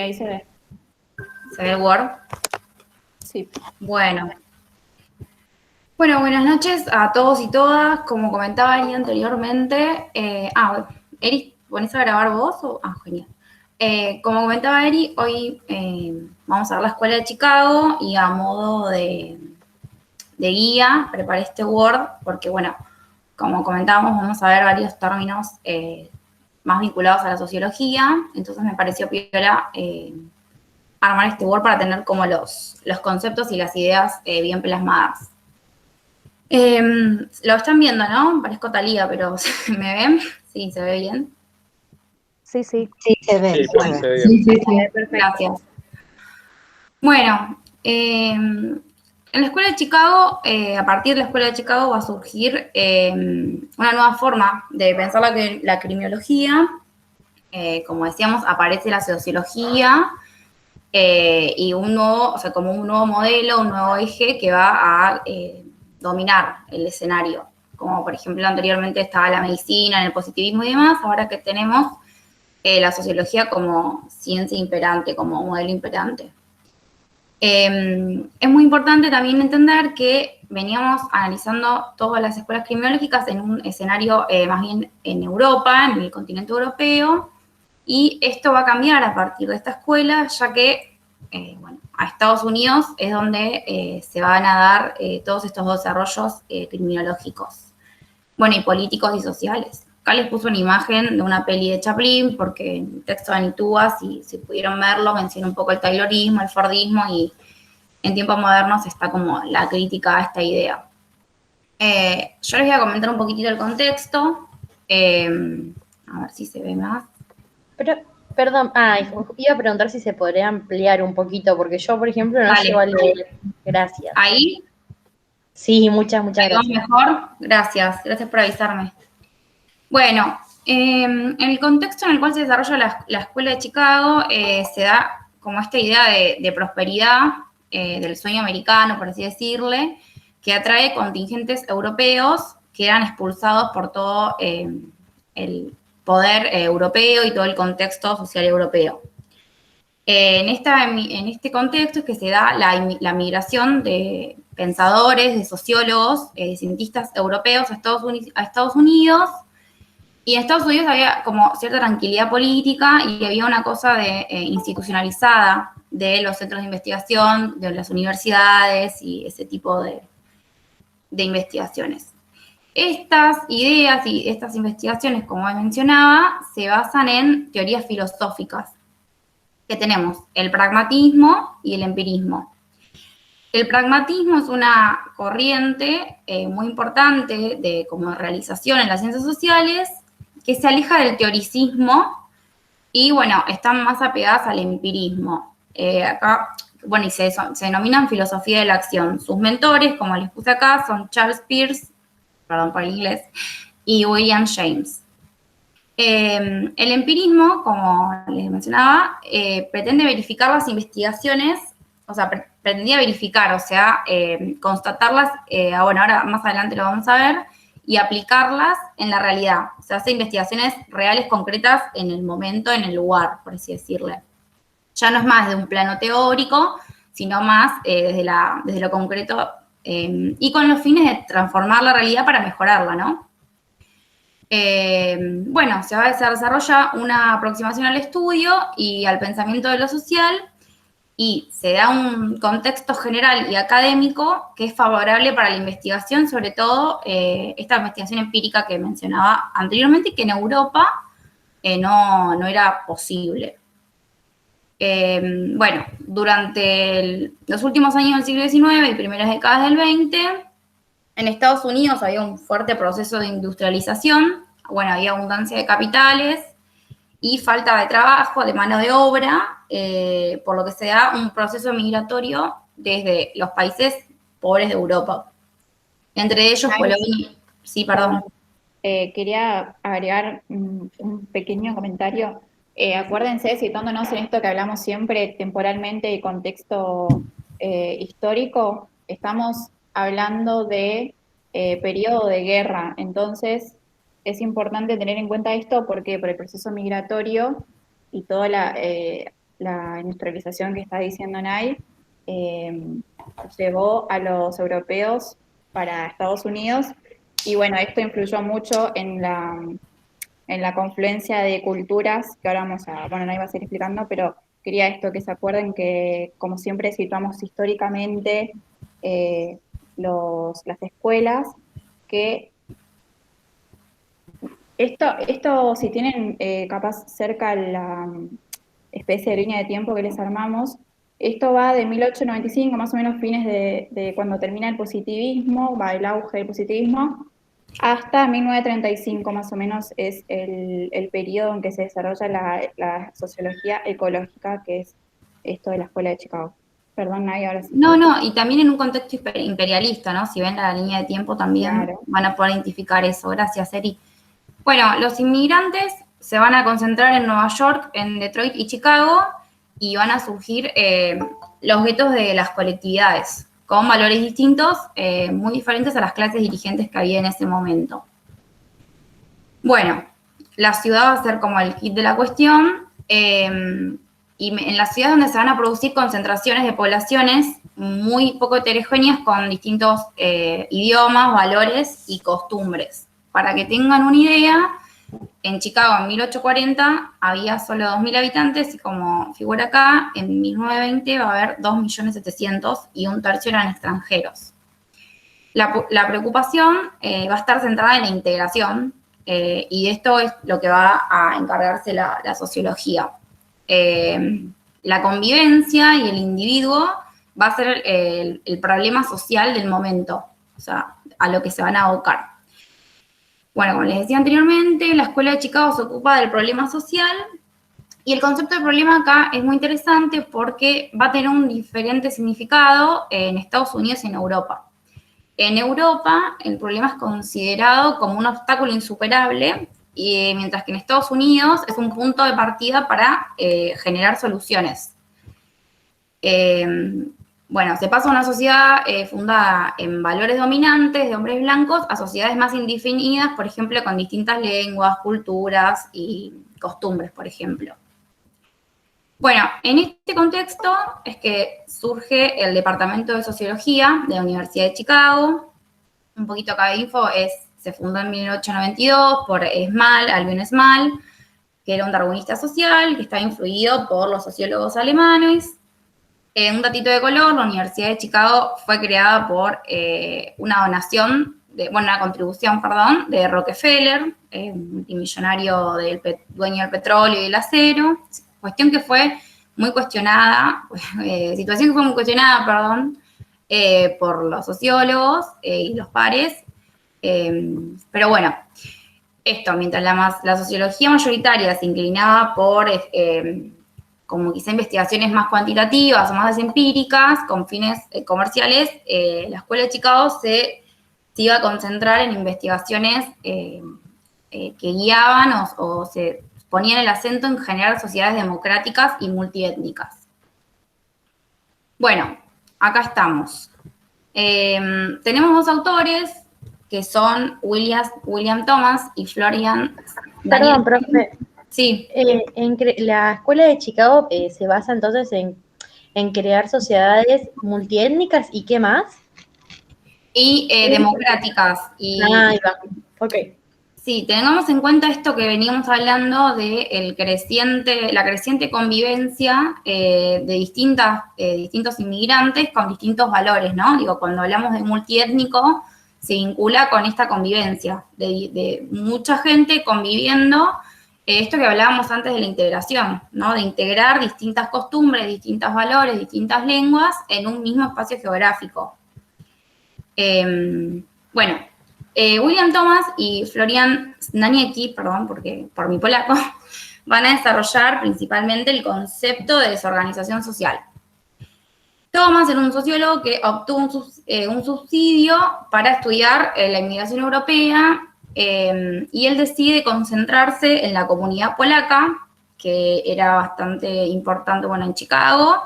ahí se ve. ¿Se ve el Word? Sí. Bueno. Bueno, buenas noches a todos y todas. Como comentaba Ari anteriormente, Eri, ¿ponés a grabar vos? Genial. Como comentaba Eri, hoy vamos a ver la Escuela de Chicago y a modo de guía preparé este Word porque, bueno, como comentábamos, vamos a ver varios términos más vinculados a la sociología, entonces me pareció piola armar este Word para tener como los conceptos y las ideas bien plasmadas. Lo están viendo, ¿no? Parezco Talía, pero ¿me ven? Sí, se ve bien. Sí, sí. Sí, se ve. Sí, Bueno, se ve bien. Sí, perfecto. Gracias. Bueno, en la Escuela de Chicago, a partir de la Escuela de Chicago va a surgir una nueva forma de pensar la criminología. Como decíamos, aparece la sociología y como un nuevo modelo, un nuevo eje que va a dominar el escenario. Como por ejemplo anteriormente estaba la medicina, el positivismo y demás, ahora que tenemos la sociología como ciencia imperante, como modelo imperante. Es muy importante también entender que veníamos analizando todas las escuelas criminológicas en un escenario más bien en Europa, en el continente europeo, y esto va a cambiar a partir de esta escuela, ya que, a Estados Unidos es donde se van a dar todos estos desarrollos criminológicos, bueno, y políticos y sociales. Acá les puse una imagen de una peli de Chaplin, porque en el texto de Anitúa, si pudieron verlo, menciona un poco el taylorismo, el fordismo, y en tiempos modernos está como la crítica a esta idea. Yo les voy a comentar un poquitito el contexto, a ver si se ve más. Pero, perdón, iba a preguntar si se podría ampliar un poquito, porque yo, por ejemplo, no Dale. llego a leer. Gracias. Ahí, Sí, muchas ¿me veo gracias. mejor? Gracias por avisarme. Bueno, en el contexto en el cual se desarrolla la Escuela de Chicago, se da como esta idea de prosperidad, del sueño americano, por así decirle, que atrae contingentes europeos que eran expulsados por todo el poder europeo y todo el contexto social europeo. En este contexto es que se da la migración de pensadores, de sociólogos, cientistas europeos a Estados Unidos. Y en Estados Unidos había como cierta tranquilidad política y había una cosa de institucionalizada de los centros de investigación, de las universidades y ese tipo de investigaciones. Estas ideas y estas investigaciones, como mencionaba, se basan en teorías filosóficas, que tenemos el pragmatismo y el empirismo. El pragmatismo es una corriente muy importante como realización en las ciencias sociales que se aleja del teoricismo y, bueno, están más apegadas al empirismo. Y se denominan filosofía de la acción. Sus mentores, como les puse acá, son Charles Peirce, perdón por el inglés, y William James. El empirismo, como les mencionaba, pretende verificar las investigaciones, o sea, pretendía verificar, o sea, constatarlas, ahora más adelante lo vamos a ver, y aplicarlas en la realidad. O sea, hace investigaciones reales, concretas, en el momento, en el lugar, por así decirle. Ya no es más de un plano teórico, sino más desde lo concreto y con los fines de transformar la realidad para mejorarla, ¿no? Se desarrolla una aproximación al estudio y al pensamiento de lo social y se da un contexto general y académico que es favorable para la investigación, sobre todo esta investigación empírica que mencionaba anteriormente, que en Europa no era posible. Durante los últimos años del siglo XIX y primeras décadas del XX, en Estados Unidos había un fuerte proceso de industrialización, había abundancia de capitales y falta de trabajo, de mano de obra, por lo que se da un proceso migratorio desde los países pobres de Europa. Entre ellos, Polonia. Sí, perdón. Quería agregar un pequeño comentario. Acuérdense, situándonos en esto que hablamos siempre temporalmente y contexto histórico, estamos hablando de periodo de guerra. Entonces, es importante tener en cuenta esto porque por el proceso migratorio y toda la industrialización que está diciendo Nay, llevó a los europeos para Estados Unidos, y bueno, esto influyó mucho en la confluencia de culturas, que ahora vamos a, bueno, Nay va a seguir explicando, pero quería esto, que se acuerden que, como siempre situamos históricamente, las escuelas, que esto si tienen capaz cerca la especie de línea de tiempo que les armamos, esto va de 1895, más o menos fines de cuando termina el positivismo, va el auge del positivismo, hasta 1935 más o menos es el periodo en que se desarrolla la sociología ecológica, que es esto de la Escuela de Chicago. Perdón, Nay, ahora sí. No, y también en un contexto imperialista, ¿no? Si ven la línea de tiempo también Claro. van a poder identificar eso. Gracias, Eri. Bueno, los inmigrantes se van a concentrar en Nueva York, en Detroit y Chicago, y van a surgir los guetos de las colectividades, con valores distintos, muy diferentes a las clases dirigentes que había en ese momento. Bueno, la ciudad va a ser como el kit de la cuestión, y en las ciudades donde se van a producir concentraciones de poblaciones muy poco heterogéneas con distintos idiomas, valores y costumbres. Para que tengan una idea, en Chicago en 1840 había solo 2.000 habitantes y como figura acá, en 1920 va a haber 2.700.000 y un tercio eran extranjeros. La preocupación va a estar centrada en la integración y de esto es lo que va a encargarse la sociología. La convivencia y el individuo va a ser el problema social del momento, o sea, a lo que se van a abocar. Bueno, como les decía anteriormente, la Escuela de Chicago se ocupa del problema social y el concepto de problema acá es muy interesante porque va a tener un diferente significado en Estados Unidos y en Europa. En Europa, el problema es considerado como un obstáculo insuperable, y mientras que en Estados Unidos es un punto de partida para generar soluciones. Bueno, se pasa a una sociedad fundada en valores dominantes de hombres blancos a sociedades más indefinidas, por ejemplo, con distintas lenguas, culturas y costumbres, por ejemplo. Bueno, en este contexto es que surge el Departamento de Sociología de la Universidad de Chicago. Un poquito acá de info, se fundó en 1892 por Albion Small, que era un darwinista social que estaba influido por los sociólogos alemanes. Un datito de color, la Universidad de Chicago fue creada por una contribución, de Rockefeller, multimillonario dueño del petróleo y del acero. Cuestión que fue muy cuestionada, situación que fue muy cuestionada, por los sociólogos y los pares. Pero bueno, mientras la sociología mayoritaria se inclinaba por como quizá investigaciones más cuantitativas o más empíricas, con fines comerciales, la Escuela de Chicago se iba a concentrar en investigaciones que guiaban o se ponían el acento en generar sociedades democráticas y multiétnicas. Bueno, acá estamos. Tenemos dos autores que son William Thomas y Florian. Perdón, profe. Sí. La Escuela de Chicago se basa entonces en crear sociedades multiétnicas y ¿qué más? Y democráticas. Ahí va. Ok. Sí, tengamos en cuenta esto que veníamos hablando de la creciente convivencia de distintos inmigrantes con distintos valores, ¿no? Digo, cuando hablamos de multiétnico, se vincula con esta convivencia de mucha gente conviviendo, esto que hablábamos antes de la integración, ¿no? De integrar distintas costumbres, distintos valores, distintas lenguas en un mismo espacio geográfico. William Thomas y Florian Znaniecki, por mi polaco, van a desarrollar principalmente el concepto de desorganización social. Thomas era un sociólogo que obtuvo un subsidio para estudiar la inmigración europea y él decide concentrarse en la comunidad polaca, que era bastante importante en Chicago,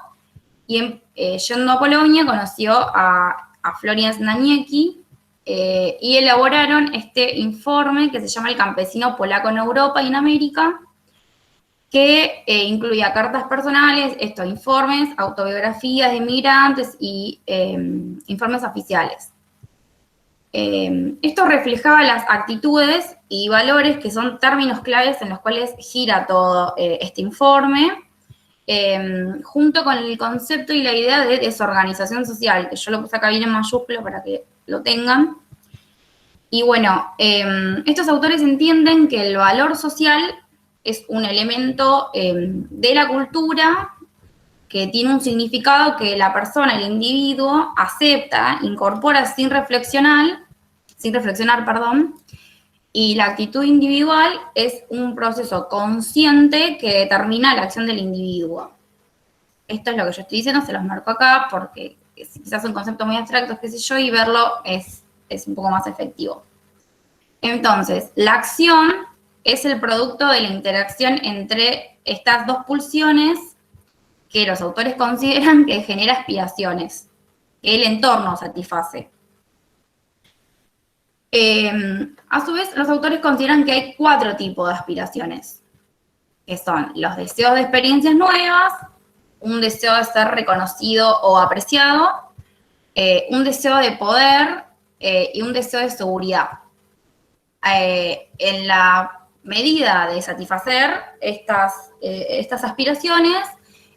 y yendo a Polonia conoció a Florian Znaniecki, y elaboraron este informe que se llama El campesino polaco en Europa y en América, que incluía cartas personales, informes, autobiografías de inmigrantes y informes oficiales. Esto reflejaba las actitudes y valores que son términos claves en los cuales gira todo este informe, junto con el concepto y la idea de desorganización social, que yo lo puse acá bien en mayúscula para que lo tengan. Y bueno, estos autores entienden que el valor social es un elemento de la cultura que tiene un significado que la persona, el individuo, acepta, incorpora sin reflexionar, y la actitud individual es un proceso consciente que determina la acción del individuo. Esto es lo que yo estoy diciendo, se los marco acá, porque quizás son conceptos muy abstractos, qué sé yo, y verlo es un poco más efectivo. Entonces, la acción es el producto de la interacción entre estas dos pulsiones que los autores consideran que genera aspiraciones, que el entorno satisface. A su vez, los autores consideran que hay 4 tipos de aspiraciones, que son los deseos de experiencias nuevas, un deseo de ser reconocido o apreciado, un deseo de poder y un deseo de seguridad. En la medida de satisfacer estas aspiraciones,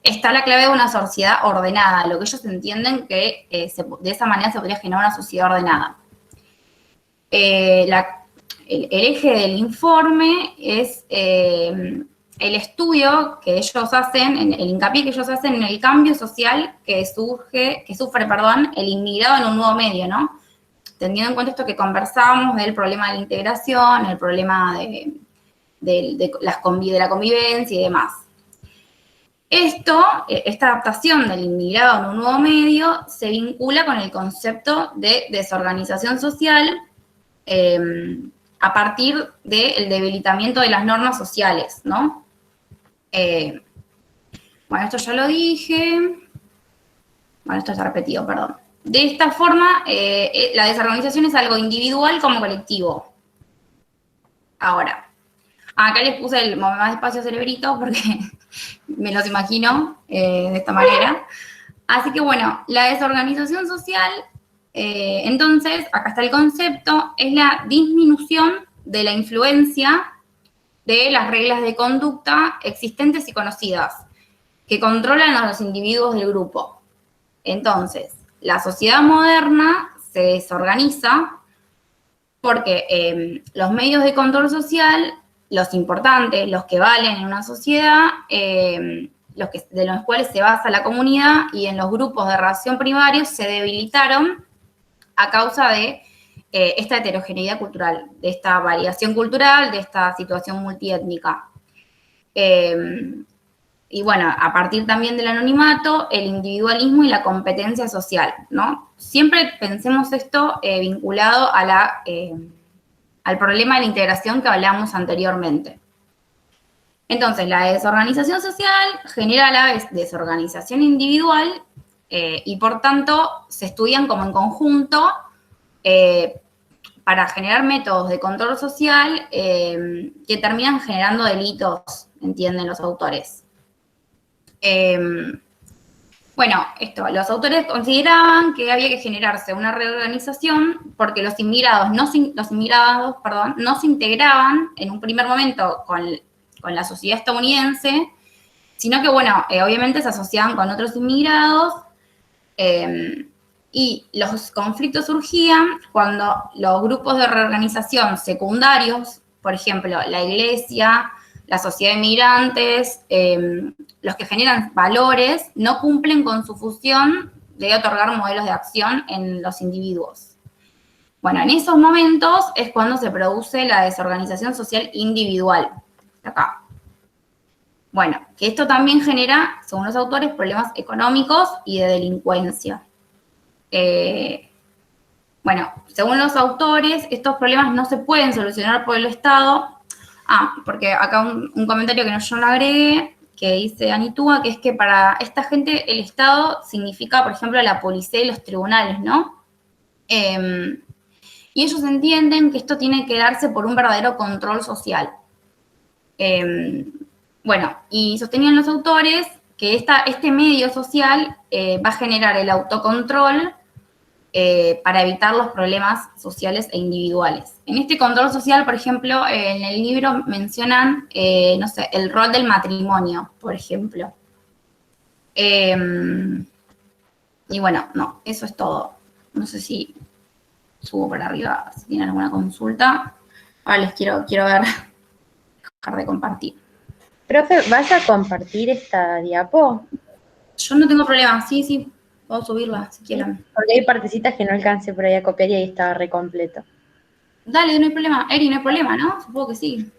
está la clave de una sociedad ordenada, lo que ellos entienden que de esa manera se podría generar una sociedad ordenada. El eje del informe es el estudio que ellos hacen, el hincapié que ellos hacen en el cambio social que sufre, el inmigrado en un nuevo medio, ¿no? Teniendo en cuenta esto que conversábamos del problema de la integración, el problema de la convivencia y demás. Esta adaptación del inmigrado en un nuevo medio se vincula con el concepto de desorganización social a partir del debilitamiento de las normas sociales, ¿no? Bueno, esto ya lo dije. Bueno, esto está repetido, perdón. De esta forma, la desorganización es algo individual como colectivo. Ahora, acá les puse más despacio cerebrito porque me los imagino de esta manera. Así que bueno, la desorganización social, entonces, acá está el concepto, es la disminución de la influencia de las reglas de conducta existentes y conocidas, que controlan a los individuos del grupo. Entonces, la sociedad moderna se desorganiza porque los medios de control social, los importantes, los que valen en una sociedad, de los cuales se basa la comunidad y en los grupos de relación primarios se debilitaron a causa de esta heterogeneidad cultural, de esta variación cultural, de esta situación multiétnica. Y bueno, a partir también del anonimato, el individualismo y la competencia social, ¿no? Siempre pensemos esto vinculado a al problema de la integración que hablábamos anteriormente. Entonces, la desorganización social genera a la vez desorganización individual y, por tanto, se estudian como en conjunto para generar métodos de control social que terminan generando delitos, entienden los autores. Bueno, los autores consideraban que había que generarse una reorganización porque los inmigrados no se integraban en un primer momento con la sociedad estadounidense, sino que, bueno, obviamente se asociaban con otros inmigrados y los conflictos surgían cuando los grupos de reorganización secundarios, por ejemplo, la iglesia, la sociedad de inmigrantes, los que generan valores, no cumplen con su función de otorgar modelos de acción en los individuos. Bueno, en esos momentos es cuando se produce la desorganización social individual. Acá. Bueno, que esto también genera, según los autores, problemas económicos y de delincuencia. Bueno, según los autores, estos problemas no se pueden solucionar por el Estado. Porque acá un comentario que yo no agregué, que dice Anitúa, que es que para esta gente el Estado significa, por ejemplo, la policía y los tribunales, ¿no? Y ellos entienden que esto tiene que darse por un verdadero control social. Bueno, y sostenían los autores que este medio social va a generar el autocontrol para evitar los problemas sociales e individuales. En este control social, por ejemplo, en el libro mencionan, no sé, el rol del matrimonio, por ejemplo. Y bueno, no, eso es todo. No sé si subo para arriba, si tienen alguna consulta. Ahora les quiero ver, dejar de compartir. Profe, ¿vas a compartir esta diapo? Yo no tengo problema, sí, puedo subirla si quieren. Porque hay partecitas que no alcancé por ahí a copiar y ahí estaba re completo. Dale, no hay problema. Eri, no hay problema, ¿no? Supongo que sí.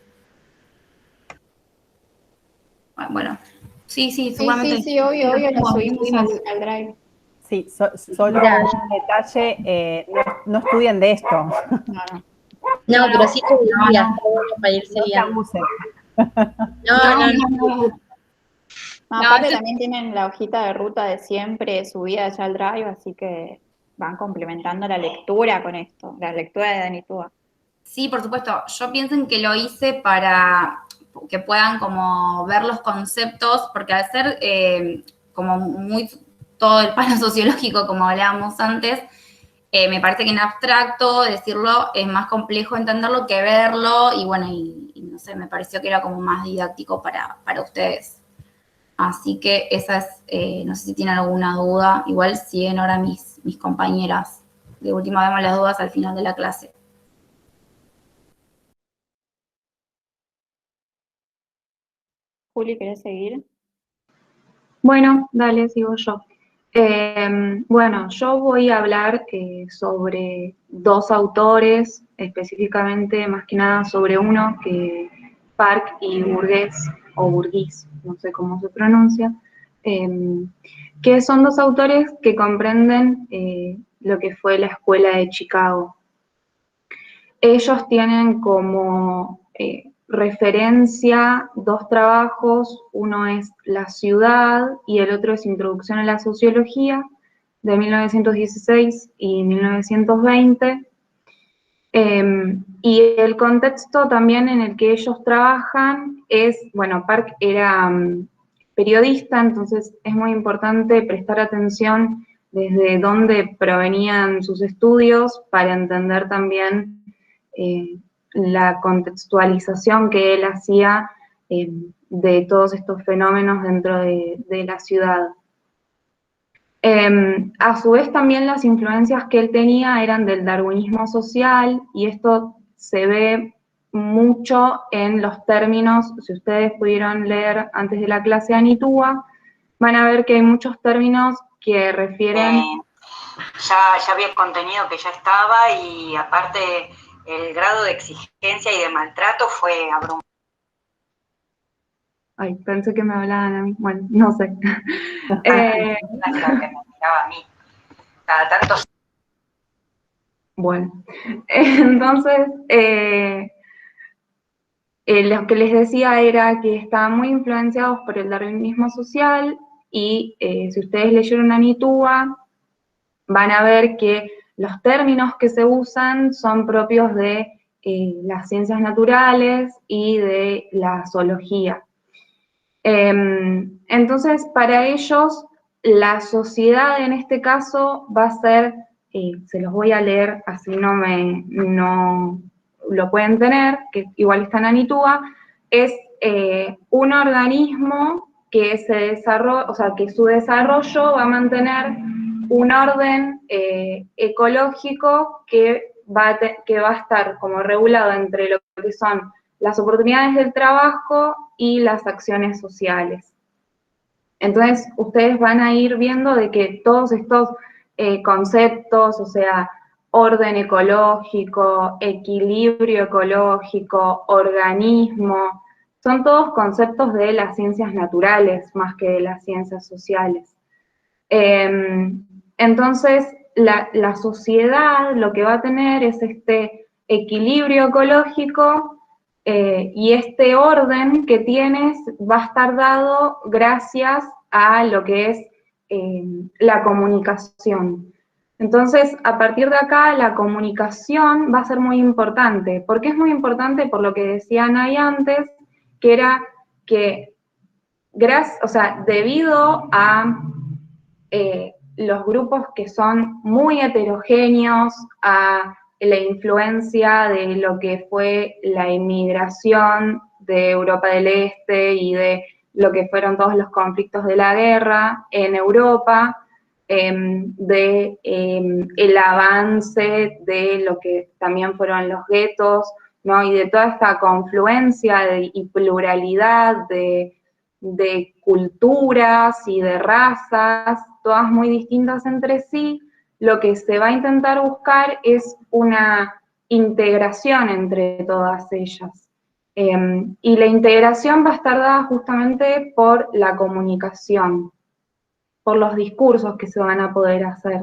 Bueno, sí, seguramente. Sí, obvio, la subimos al Drive. Sí, solo un detalle, no estudien de esto. No, pero sí te diría, está bueno para irse No se bien. abusen. No. Aparte también tienen la hojita de ruta de siempre subida ya al Drive, así que van complementando la lectura con esto, la lectura de Danitúa. Sí, por supuesto. Yo pienso en que lo hice para que puedan como ver los conceptos, porque al ser como muy todo el plano sociológico, como hablábamos antes, me parece que en abstracto decirlo es más complejo entenderlo que verlo, y bueno, y no sé, me pareció que era como más didáctico para ustedes. Así que esa es, no sé si tienen alguna duda, igual siguen ahora mis compañeras. De última vemos las dudas al final de la clase. Juli, ¿querés seguir? Bueno, dale, sigo yo. Bueno, yo voy a hablar sobre dos autores, específicamente, más que nada sobre uno, que Park y Burgess, o Burgess, no sé cómo se pronuncia, que son dos autores que comprenden lo que fue la escuela de Chicago. Ellos tienen como referencia dos trabajos, uno es La ciudad y el otro es Introducción a la sociología, de 1916 y 1920. Y el contexto también en el que ellos trabajan es, bueno, Park era periodista, entonces es muy importante prestar atención desde dónde provenían sus estudios para entender también la contextualización que él hacía de todos estos fenómenos dentro de la ciudad. A su vez también las influencias que él tenía eran del darwinismo social, y esto se ve mucho en los términos, si ustedes pudieron leer antes de la clase Anitúa, van a ver que hay muchos términos que refieren... Ya había contenido que ya estaba, y aparte el grado de exigencia y de maltrato fue abrumador. Ay, pensé que me hablaban a mí. Bueno, no sé. Que me miraba a mí. Cada tanto. Bueno, entonces, lo que les decía era que estaban muy influenciados por el darwinismo social, y si ustedes leyeron Anitúa, van a ver que los términos que se usan son propios de las ciencias naturales y de la zoología. Entonces, para ellos, la sociedad en este caso va a ser, se los voy a leer así no lo pueden tener, que igual está en Anitúa, es un organismo que se desarrolla, o sea, que su desarrollo va a mantener un orden ecológico que va a estar como regulado entre lo que son las oportunidades del trabajo y las acciones sociales. Entonces, ustedes van a ir viendo de que todos estos conceptos, o sea, orden ecológico, equilibrio ecológico, organismo, son todos conceptos de las ciencias naturales más que de las ciencias sociales. Entonces, la sociedad lo que va a tener es este equilibrio ecológico, y este orden que tienes va a estar dado gracias a lo que es la comunicación. Entonces, a partir de acá, la comunicación va a ser muy importante. ¿Por qué es muy importante? Por lo que decía Nay antes, que era que debido a los grupos que son muy heterogéneos, a la influencia de lo que fue la inmigración de Europa del Este y de lo que fueron todos los conflictos de la guerra en Europa, el avance de lo que también fueron los guetos, ¿no? Y de toda esta confluencia y pluralidad de culturas y de razas, todas muy distintas entre sí, lo que se va a intentar buscar es una integración entre todas ellas. Y la integración va a estar dada justamente por la comunicación, por los discursos que se van a poder hacer.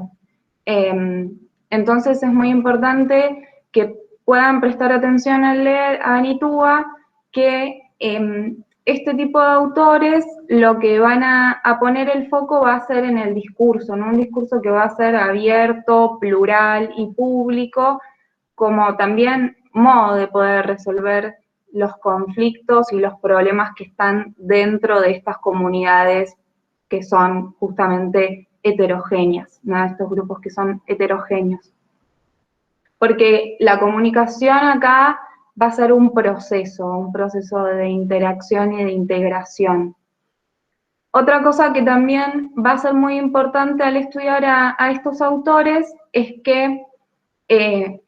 Entonces es muy importante que puedan prestar atención al leer a Anitúa, que este tipo de autores lo que van a poner el foco va a ser en el discurso, ¿no? Un discurso que va a ser abierto, plural y público, como también modo de poder resolver los conflictos y los problemas que están dentro de estas comunidades que son justamente heterogéneas, ¿no? Estos grupos que son heterogéneos. Porque la comunicación acá va a ser un proceso de interacción y de integración. Otra cosa que también va a ser muy importante al estudiar a estos autores es que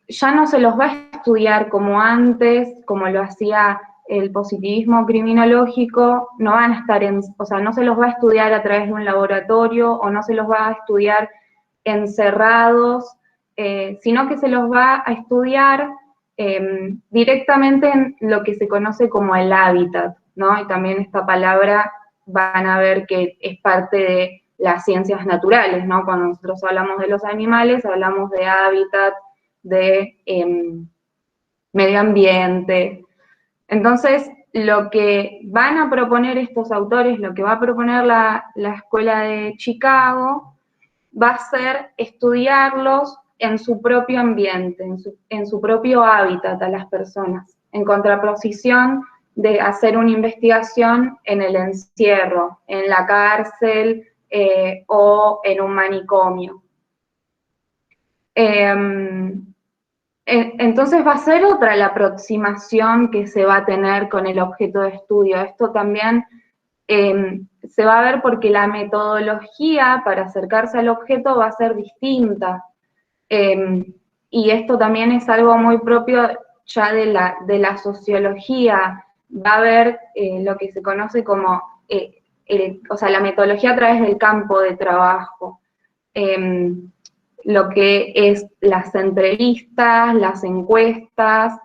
ya no se los va a estudiar como antes, como lo hacía el positivismo criminológico, no van a estar no se los va a estudiar a través de un laboratorio o no se los va a estudiar encerrados, sino que se los va a estudiar directamente en lo que se conoce como el hábitat, ¿no? Y también esta palabra van a ver que es parte de las ciencias naturales, ¿no? Cuando nosotros hablamos de los animales, hablamos de hábitat, de medio ambiente. Entonces, lo que van a proponer estos autores, lo que va a proponer la Escuela de Chicago, va a ser estudiarlos en su propio ambiente, en su propio hábitat a las personas, en contraposición de hacer una investigación en el encierro, en la cárcel o en un manicomio. Entonces va a ser otra la aproximación que se va a tener con el objeto de estudio. Esto también se va a ver porque la metodología para acercarse al objeto va a ser distinta. Y esto también es algo muy propio ya de la sociología. Va a haber lo que se conoce como, la metodología a través del campo de trabajo. Lo que es las entrevistas, las encuestas,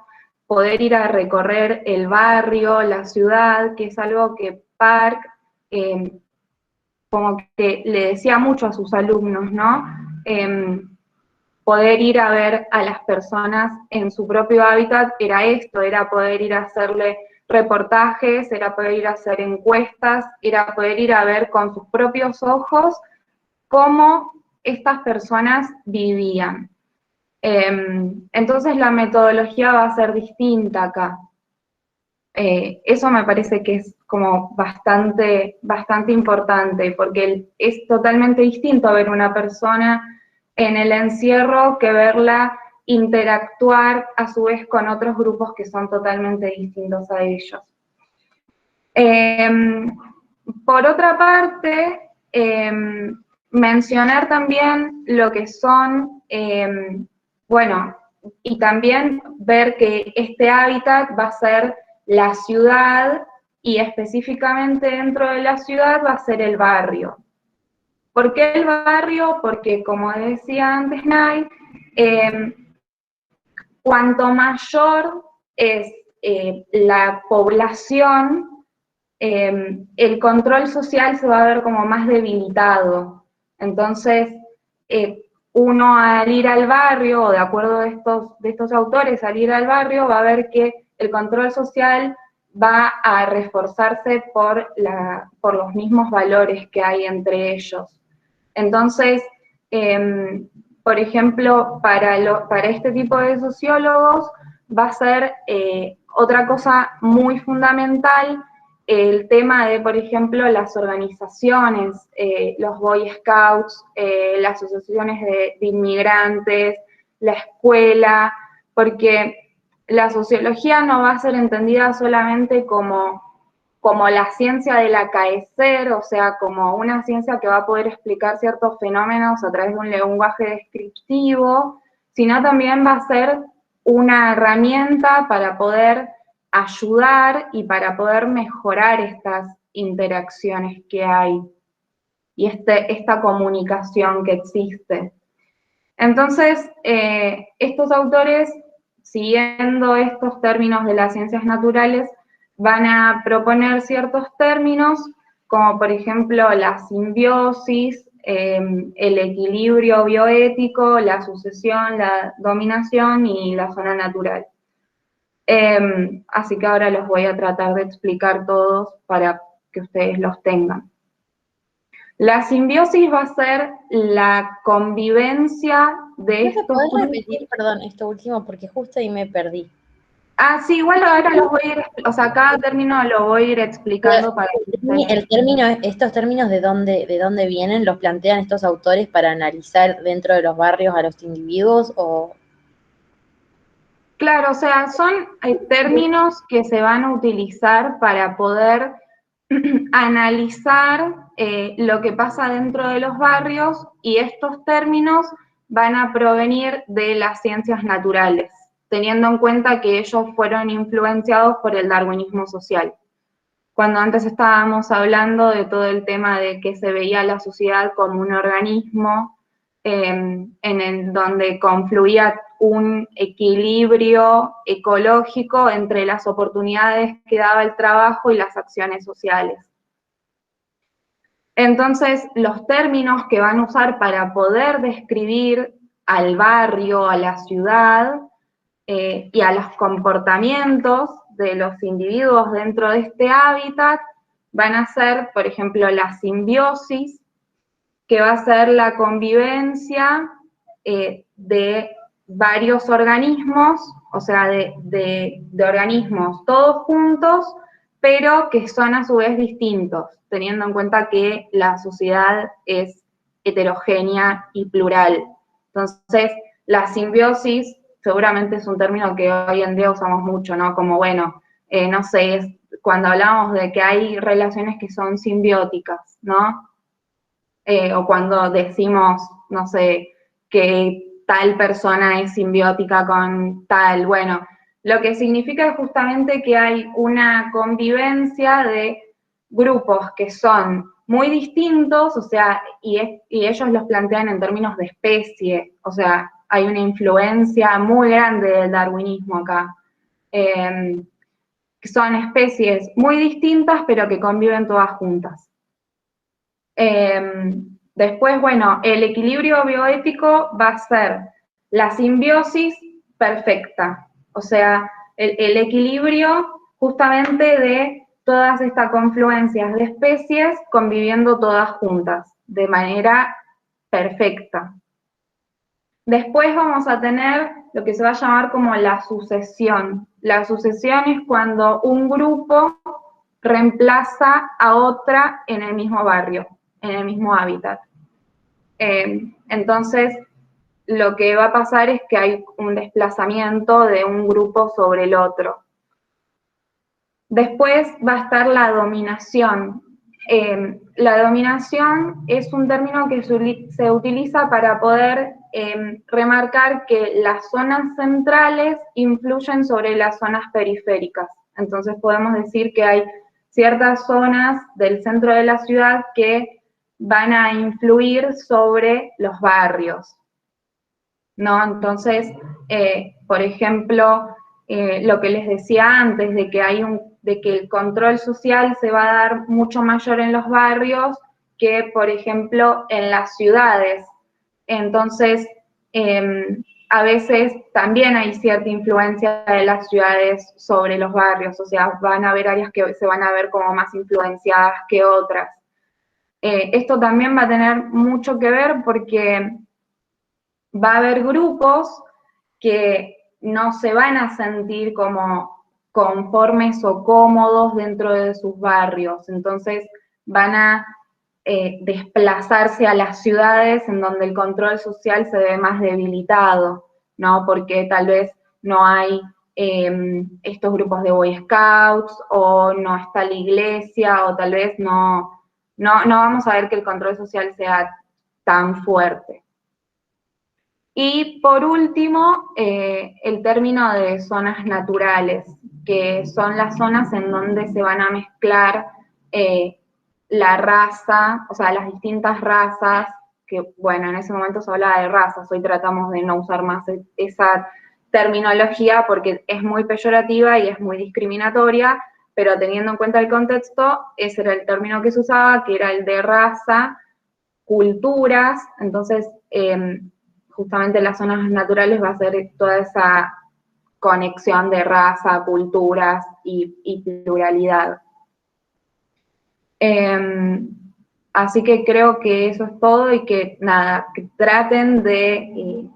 poder ir a recorrer el barrio, la ciudad, que es algo que Park como que le decía mucho a sus alumnos, ¿no? Poder ir a ver a las personas en su propio hábitat era esto, era poder ir a hacerle reportajes, era poder ir a hacer encuestas, era poder ir a ver con sus propios ojos cómo estas personas vivían. Entonces la metodología va a ser distinta acá. Eso me parece que es como bastante importante, porque es totalmente distinto ver una persona en el encierro que verla interactuar a su vez con otros grupos que son totalmente distintos a ellos. Por otra parte, mencionar también lo que son, y también ver que este hábitat va a ser la ciudad, y específicamente dentro de la ciudad va a ser el barrio. ¿Por qué el barrio? Porque, como decía antes Nay, cuanto mayor es la población, el control social se va a ver como más debilitado. Entonces, uno al ir al barrio, o de acuerdo de estos autores, al ir al barrio va a ver que el control social va a reforzarse por los mismos valores que hay entre ellos. Entonces, por ejemplo, para este tipo de sociólogos va a ser otra cosa muy fundamental el tema de, por ejemplo, las organizaciones, los Boy Scouts, las asociaciones de inmigrantes, la escuela, porque la sociología no va a ser entendida solamente como la ciencia del acaecer, o sea, como una ciencia que va a poder explicar ciertos fenómenos a través de un lenguaje descriptivo, sino también va a ser una herramienta para poder ayudar y para poder mejorar estas interacciones que hay y esta comunicación que existe. Entonces, estos autores, siguiendo estos términos de las ciencias naturales, van a proponer ciertos términos, como por ejemplo la simbiosis, el equilibrio bioético, la sucesión, la dominación y la zona natural. Así que ahora los voy a tratar de explicar todos para que ustedes los tengan. La simbiosis va a ser la convivencia de estos ¿Puedes grupos. repetir, perdón, esto último, porque justo ahí me perdí? Ah, sí, igual ahora los voy a ir, o sea, cada término lo voy a ir explicando para que ustedes... El término, estos términos de dónde vienen, ¿los plantean estos autores para analizar dentro de los barrios a los individuos o...? Claro, o sea, son términos que se van a utilizar para poder analizar lo que pasa dentro de los barrios, y estos términos van a provenir de las ciencias naturales, teniendo en cuenta que ellos fueron influenciados por el darwinismo social. Cuando antes estábamos hablando de todo el tema de que se veía la sociedad como un organismo en el donde confluía un equilibrio ecológico entre las oportunidades que daba el trabajo y las acciones sociales. Entonces, los términos que van a usar para poder describir al barrio, a la ciudad y a los comportamientos de los individuos dentro de este hábitat van a ser, por ejemplo, la simbiosis, que va a ser la convivencia de varios organismos, o sea, de organismos todos juntos, pero que son a su vez distintos, teniendo en cuenta que la sociedad es heterogénea y plural. Entonces, la simbiosis seguramente es un término que hoy en día usamos mucho, ¿no? Como, bueno, no sé, cuando hablamos de que hay relaciones que son simbióticas, ¿no? O cuando decimos, no sé, que tal persona es simbiótica con tal, bueno, lo que significa es justamente que hay una convivencia de grupos que son muy distintos, o sea, y ellos los plantean en términos de especie, o sea, hay una influencia muy grande del darwinismo acá. Son especies muy distintas, pero que conviven todas juntas. Después, bueno, el equilibrio bioético va a ser la simbiosis perfecta, o sea, el equilibrio justamente de todas estas confluencias de especies conviviendo todas juntas, de manera perfecta. Después vamos a tener lo que se va a llamar como la sucesión. La sucesión es cuando un grupo reemplaza a otra en el mismo barrio, en el mismo hábitat. Entonces, lo que va a pasar es que hay un desplazamiento de un grupo sobre el otro. Después va a estar la dominación. La dominación es un término que se utiliza para poder remarcar que las zonas centrales influyen sobre las zonas periféricas. Entonces podemos decir que hay ciertas zonas del centro de la ciudad que van a influir sobre los barrios, ¿no? Entonces, por ejemplo, lo que les decía antes, de que el control social se va a dar mucho mayor en los barrios que, por ejemplo, en las ciudades. Entonces, a veces también hay cierta influencia de las ciudades sobre los barrios, o sea, van a haber áreas que se van a ver como más influenciadas que otras. Esto también va a tener mucho que ver porque va a haber grupos que no se van a sentir como conformes o cómodos dentro de sus barrios. Entonces van a desplazarse a las ciudades en donde el control social se ve más debilitado, ¿no? Porque tal vez no hay estos grupos de Boy Scouts, o no está la iglesia, o tal vez no vamos a ver que el control social sea tan fuerte. Y por último, el término de zonas naturales, que son las zonas en donde se van a mezclar la raza, o sea, las distintas razas, que bueno, en ese momento se hablaba de razas, hoy tratamos de no usar más esa terminología porque es muy peyorativa y es muy discriminatoria, pero teniendo en cuenta el contexto, ese era el término que se usaba, que era el de raza, culturas. Entonces justamente las zonas naturales va a ser toda esa conexión de raza, culturas y pluralidad. Así que creo que eso es todo, y que nada, que traten de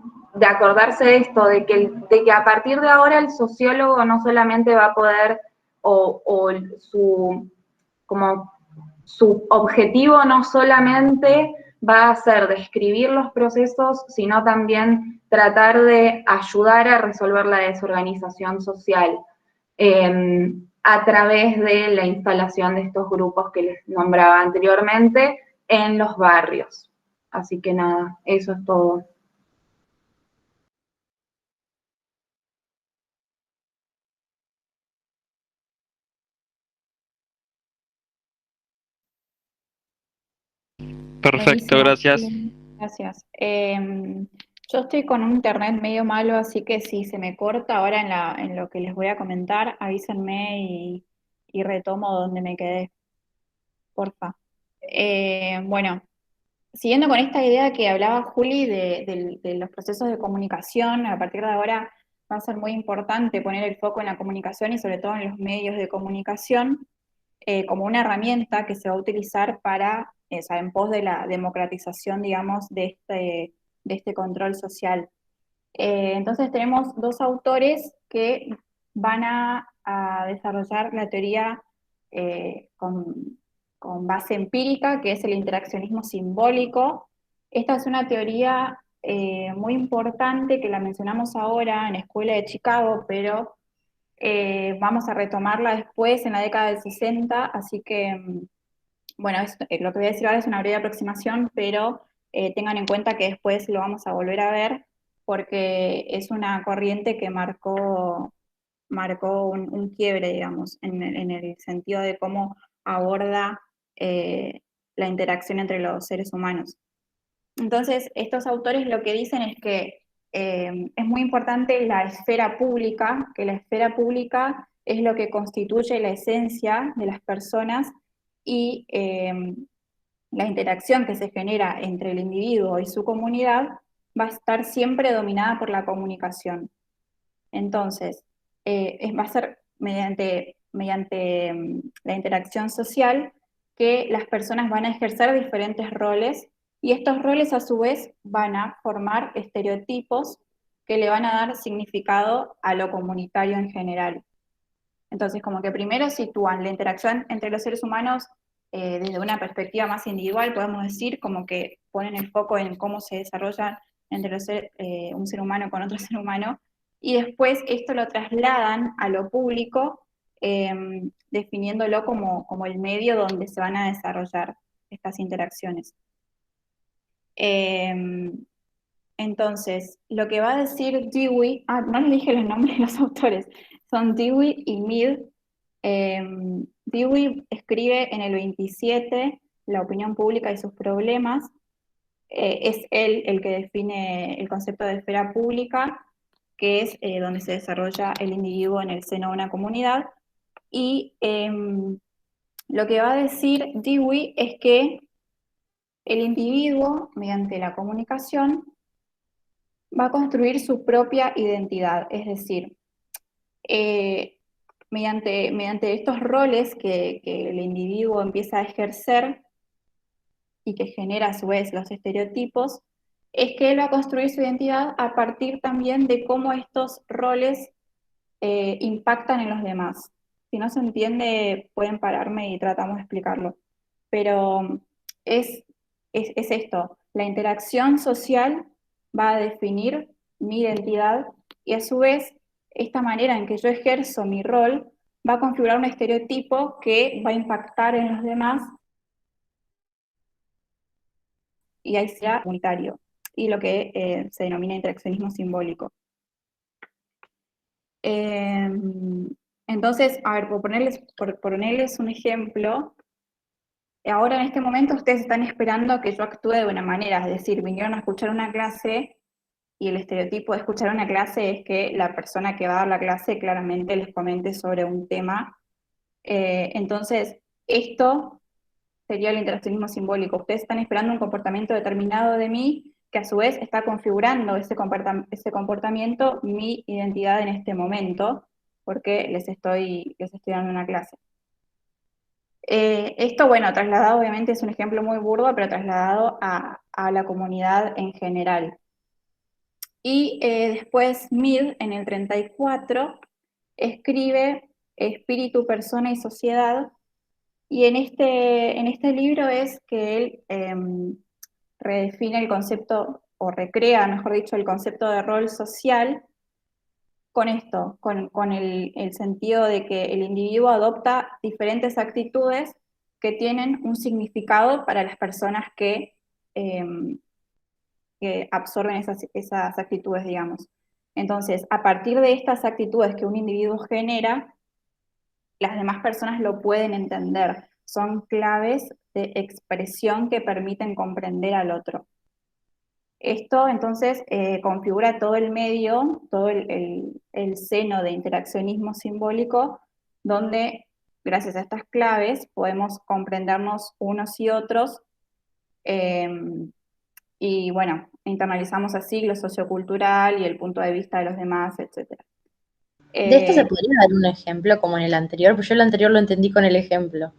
acordarse de esto, de que a partir de ahora el sociólogo no solamente va a poder, o su objetivo no solamente va a ser describir los procesos, sino también tratar de ayudar a resolver la desorganización social a través de la instalación de estos grupos que les nombraba anteriormente en los barrios. Así que nada, eso es todo. Perfecto, Buenísimo. gracias. Gracias. Yo estoy con un internet medio malo, así que si se me corta ahora en lo que les voy a comentar, avísenme y retomo donde me quedé, porfa. Bueno, siguiendo con esta idea que hablaba Juli de los procesos de comunicación, a partir de ahora va a ser muy importante poner el foco en la comunicación y sobre todo en los medios de comunicación como una herramienta que se va a utilizar para, o sea, en pos de la democratización, digamos, de este control social. Entonces tenemos dos autores que van a desarrollar la teoría con base empírica, que es el interaccionismo simbólico. Esta es una teoría muy importante que la mencionamos ahora en Escuela de Chicago, pero vamos a retomarla después en la década del 60, así que, bueno, lo que voy a decir ahora es una breve aproximación, pero tengan en cuenta que después lo vamos a volver a ver, porque es una corriente que marcó un quiebre, digamos, en el sentido de cómo aborda la interacción entre los seres humanos. Entonces, estos autores lo que dicen es que es muy importante la esfera pública, que la esfera pública es lo que constituye la esencia de las personas, y la interacción que se genera entre el individuo y su comunidad va a estar siempre dominada por la comunicación. Entonces, va a ser mediante la interacción social que las personas van a ejercer diferentes roles, y estos roles a su vez van a formar estereotipos que le van a dar significado a lo comunitario en general. Entonces, como que primero sitúan la interacción entre los seres humanos desde una perspectiva más individual, podemos decir, como que ponen el foco en cómo se desarrolla entre un ser humano con otro ser humano, y después esto lo trasladan a lo público, definiéndolo como el medio donde se van a desarrollar estas interacciones. Entonces, lo que va a decir Dewey, no les dije los nombres de los autores, son Dewey y Mead. Dewey escribe en el 27 La opinión pública y sus problemas. Es él el que define el concepto de esfera pública, que es donde se desarrolla el individuo en el seno de una comunidad. Y lo que va a decir Dewey es que el individuo, mediante la comunicación, va a construir su propia identidad, es decir, mediante estos roles que el individuo empieza a ejercer y que genera a su vez los estereotipos, es que él va a construir su identidad a partir también de cómo estos roles impactan en los demás. Si no se entiende, pueden pararme y tratamos de explicarlo. Pero es esto, la interacción social va a definir mi identidad y a su vez esta manera en que yo ejerzo mi rol va a configurar un estereotipo que va a impactar en los demás y ahí será comunitario, y lo que se denomina interaccionismo simbólico. Entonces, a ver, por ponerles un ejemplo, ahora en este momento ustedes están esperando que yo actúe de una manera, es decir, vinieron a escuchar una clase y el estereotipo de escuchar una clase es que la persona que va a dar la clase claramente les comente sobre un tema. Entonces, esto sería el interaccionismo simbólico. Ustedes están esperando un comportamiento determinado de mí que a su vez está configurando ese comportamiento, mi identidad en este momento, porque les estoy dando una clase. Esto, bueno, trasladado obviamente es un ejemplo muy burdo, pero trasladado a la comunidad en general. Y después Mead, en el 34, escribe Espíritu, Persona y Sociedad, y en este libro es que él redefine el concepto, o recrea, mejor dicho, el concepto de rol social con esto, con el sentido de que el individuo adopta diferentes actitudes que tienen un significado para las personas que absorben esas actitudes, digamos. Entonces, a partir de estas actitudes que un individuo genera, las demás personas lo pueden entender. Son claves de expresión que permiten comprender al otro. Esto entonces configura todo el medio, todo el seno de interaccionismo simbólico, donde gracias a estas claves podemos comprendernos unos y otros, y bueno, internalizamos así lo sociocultural y el punto de vista de los demás, etc. ¿De esto se podría dar un ejemplo como en el anterior? Porque yo el anterior lo entendí con el ejemplo.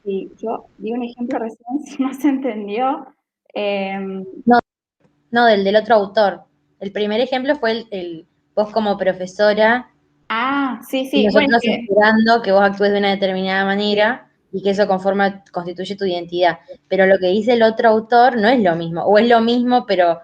Sí, yo di un ejemplo recién, si no se entendió. No, del otro autor. El primer ejemplo fue vos como profesora Sí, y sí, bueno, nosotros esperando que vos actúes de una determinada manera y que eso constituye tu identidad. Pero lo que dice el otro autor no es lo mismo, o es lo mismo, pero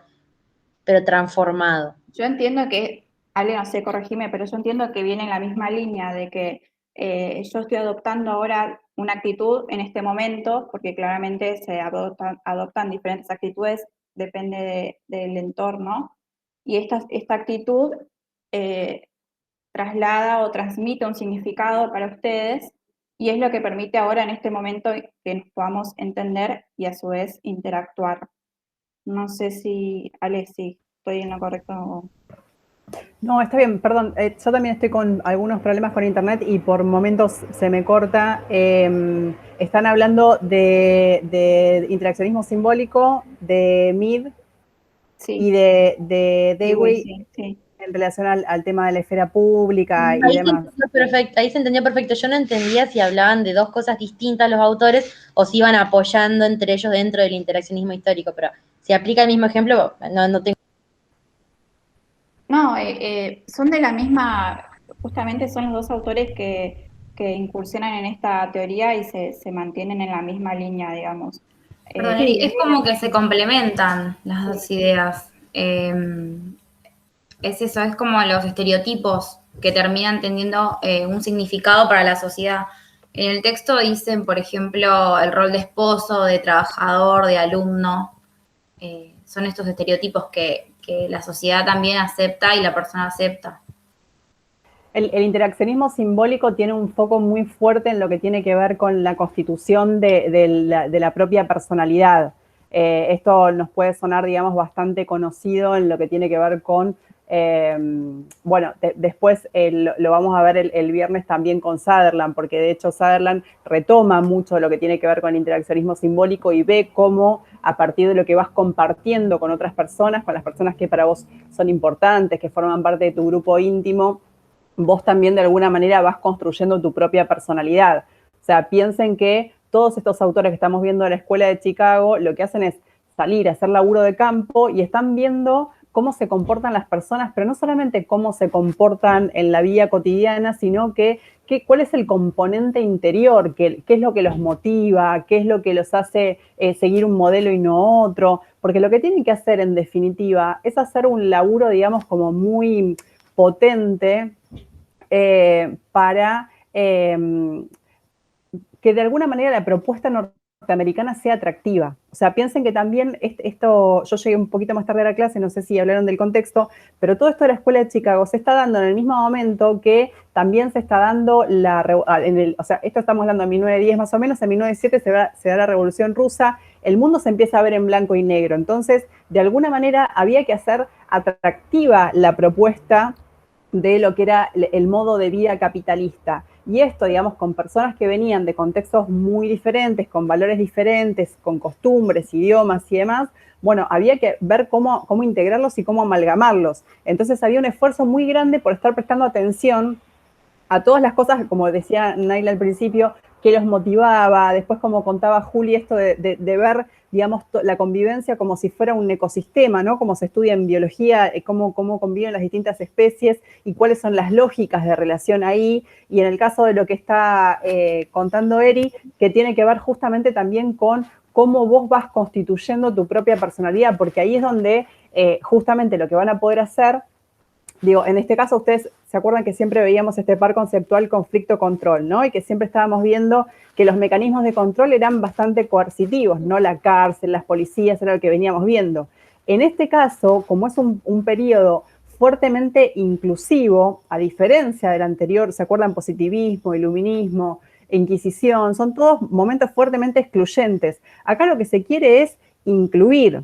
transformado. yo entiendo que, Ale, no sé, corregime, pero yo entiendo que viene en la misma línea de que yo estoy adoptando ahora una actitud en este momento, porque claramente se adoptan diferentes actitudes, depende del entorno, y esta actitud traslada o transmite un significado para ustedes, y es lo que permite ahora en este momento que nos podamos entender y a su vez interactuar. No sé si, Ale, si estoy en lo correcto. No, está bien, perdón. Yo también estoy con algunos problemas con internet y por momentos se me corta. Están hablando de interaccionismo simbólico, de Mead y de Dewey, sí. En relación al tema de la esfera pública y demás. Ahí se entendió perfecto. Yo no entendía si hablaban de dos cosas distintas los autores o si iban apoyando entre ellos dentro del interaccionismo histórico, pero si aplica el mismo ejemplo, no tengo. No, son de la misma, justamente son los dos autores que incursionan en esta teoría y se mantienen en la misma línea, digamos. Perdón, es como que se complementan las dos ideas. Es eso, es como los estereotipos que terminan teniendo un significado para la sociedad. En el texto dicen, por ejemplo, el rol de esposo, de trabajador, de alumno. Son estos estereotipos que la sociedad también acepta y la persona acepta. El interaccionismo simbólico tiene un foco muy fuerte en lo que tiene que ver con la constitución de la propia personalidad. Esto nos puede sonar, digamos, bastante conocido en lo que tiene que ver con, bueno, después lo vamos a ver el viernes también con Sutherland, porque de hecho Sutherland retoma mucho lo que tiene que ver con el interaccionismo simbólico y ve cómo a partir de lo que vas compartiendo con otras personas, con las personas que para vos son importantes, que forman parte de tu grupo íntimo, vos también de alguna manera vas construyendo tu propia personalidad. O sea, piensen que todos estos autores que estamos viendo de la Escuela de Chicago, lo que hacen es salir a hacer laburo de campo y están viendo cómo se comportan las personas, pero no solamente cómo se comportan en la vida cotidiana, sino cuál es el componente interior, qué es lo que los motiva, qué es lo que los hace seguir un modelo y no otro, porque lo que tienen que hacer en definitiva es hacer un laburo, digamos, como muy potente para que de alguna manera la propuesta norteamericana sea atractiva. O sea, piensen que también esto, yo llegué un poquito más tarde a la clase, no sé si hablaron del contexto, pero todo esto de la Escuela de Chicago se está dando en el mismo momento que también se está dando o sea, esto estamos hablando de 1910 más o menos, en 1907 se da la Revolución Rusa, el mundo se empieza a ver en blanco y negro. Entonces, de alguna manera había que hacer atractiva la propuesta de lo que era el modo de vida capitalista. Y esto, digamos, con personas que venían de contextos muy diferentes, con valores diferentes, con costumbres, idiomas y demás, bueno, había que ver cómo integrarlos y cómo amalgamarlos. Entonces había un esfuerzo muy grande por estar prestando atención a todas las cosas, como decía Naila al principio, que los motivaba, después como contaba Juli, esto de ver, digamos, la convivencia como si fuera un ecosistema, ¿no? Como se estudia en biología, cómo conviven las distintas especies y cuáles son las lógicas de relación ahí. Y en el caso de lo que está contando Eri, que tiene que ver justamente también con cómo vos vas constituyendo tu propia personalidad, porque ahí es donde justamente lo que van a poder hacer. Digo, en este caso ustedes se acuerdan que siempre veíamos este par conceptual conflicto-control, ¿no? Y que siempre estábamos viendo que los mecanismos de control eran bastante coercitivos, ¿no? La cárcel, las policías, era lo que veníamos viendo. En este caso, como es un periodo fuertemente inclusivo, a diferencia del anterior, ¿se acuerdan? Positivismo, iluminismo, Inquisición, son todos momentos fuertemente excluyentes. Acá lo que se quiere es incluir.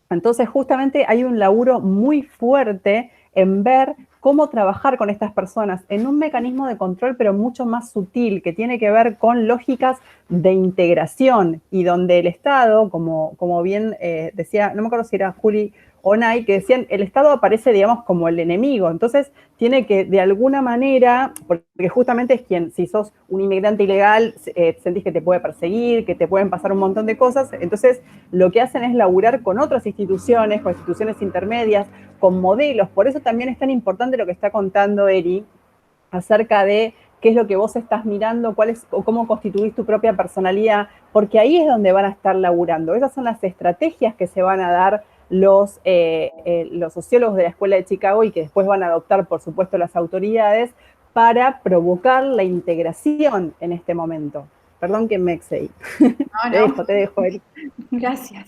Entonces, justamente hay un laburo muy fuerte en ver cómo trabajar con estas personas en un mecanismo de control, pero mucho más sutil, que tiene que ver con lógicas de integración y donde el Estado, como bien decía, no me acuerdo si era Juli o Nay, que decían, el Estado aparece, digamos, como el enemigo. Entonces, tiene que, de alguna manera, porque justamente es quien, si sos un inmigrante ilegal, sentís que te puede perseguir, que te pueden pasar un montón de cosas. Entonces, lo que hacen es laburar con otras instituciones, con instituciones intermedias, con modelos. Por eso también es tan importante lo que está contando Eri acerca de qué es lo que vos estás mirando, o cómo constituís tu propia personalidad, porque ahí es donde van a estar laburando. Esas son las estrategias que se van a dar los sociólogos de la Escuela de Chicago y que después van a adoptar, por supuesto, las autoridades para provocar la integración en este momento. Perdón que me excedí. No. Te dejo, Eri. Gracias.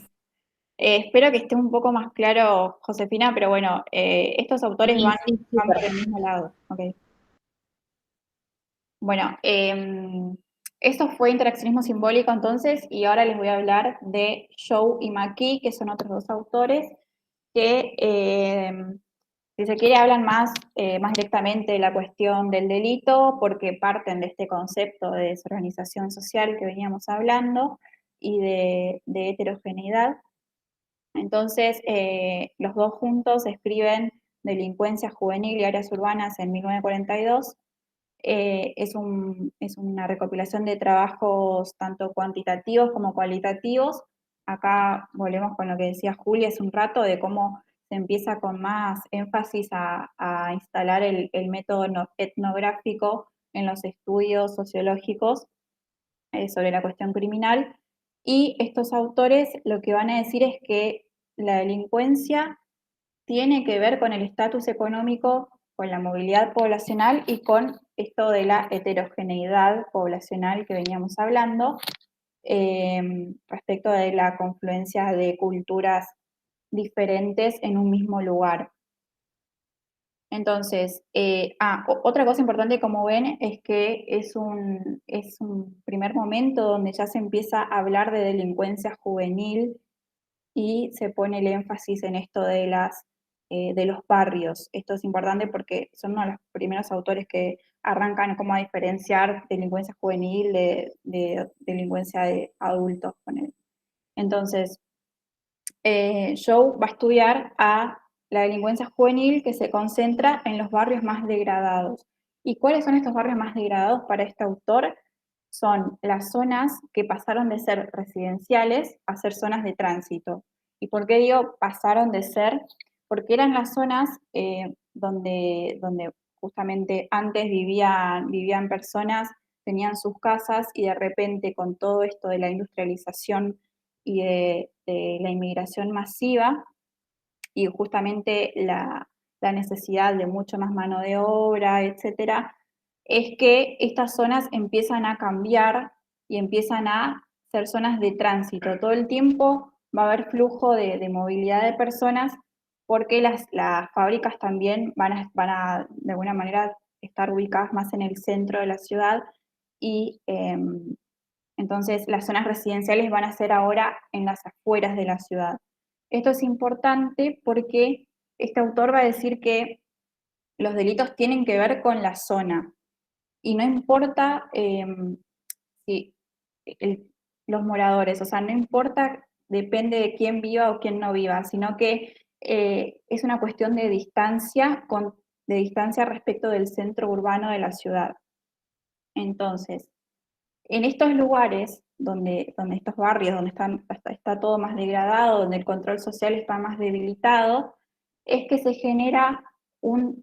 Espero que esté un poco más claro, Josefina, pero bueno, estos autores Sí, van sí, por súper. el mismo lado. Okay. Bueno, esto fue interaccionismo simbólico entonces, y ahora les voy a hablar de Zhou y McKee, que son otros dos autores que, si se quiere, hablan más directamente de la cuestión del delito, porque parten de este concepto de desorganización social que veníamos hablando y de heterogeneidad. Entonces, los dos juntos escriben Delincuencia juvenil y áreas urbanas en 1942. Es una recopilación de trabajos tanto cuantitativos como cualitativos. Acá volvemos con lo que decía Julia hace un rato, de cómo se empieza con más énfasis a instalar el método etnográfico en los estudios sociológicos sobre la cuestión criminal. Y estos autores lo que van a decir es que la delincuencia tiene que ver con el estatus económico, con la movilidad poblacional y con esto de la heterogeneidad poblacional que veníamos hablando, respecto de la confluencia de culturas diferentes en un mismo lugar. Entonces, otra cosa importante, como ven, es que es un primer momento donde ya se empieza a hablar de delincuencia juvenil y se pone el énfasis en esto de los barrios. Esto es importante porque son uno de los primeros autores que arrancan como a diferenciar delincuencia juvenil de delincuencia de adultos. Entonces, Joe va a estudiar a la delincuencia juvenil que se concentra en los barrios más degradados. ¿Y cuáles son estos barrios más degradados para este autor? Son las zonas que pasaron de ser residenciales a ser zonas de tránsito. ¿Y por qué digo pasaron de ser? porque eran las zonas donde justamente antes vivían personas, tenían sus casas y de repente con todo esto de la industrialización y de la inmigración masiva y justamente la necesidad de mucho más mano de obra, etcétera, es que estas zonas empiezan a cambiar y empiezan a ser zonas de tránsito. Todo el tiempo va a haber flujo de movilidad de personas porque las fábricas también van a, de alguna manera, estar ubicadas más en el centro de la ciudad y entonces las zonas residenciales van a ser ahora en las afueras de la ciudad. Esto es importante porque este autor va a decir que los delitos tienen que ver con la zona y no importa si los moradores, o sea, no importa, depende de quién viva o quién no viva, sino que es una cuestión de distancia, de distancia respecto del centro urbano de la ciudad. Entonces, en estos lugares, donde estos barrios, donde está todo más degradado, donde el control social está más debilitado, es que se genera un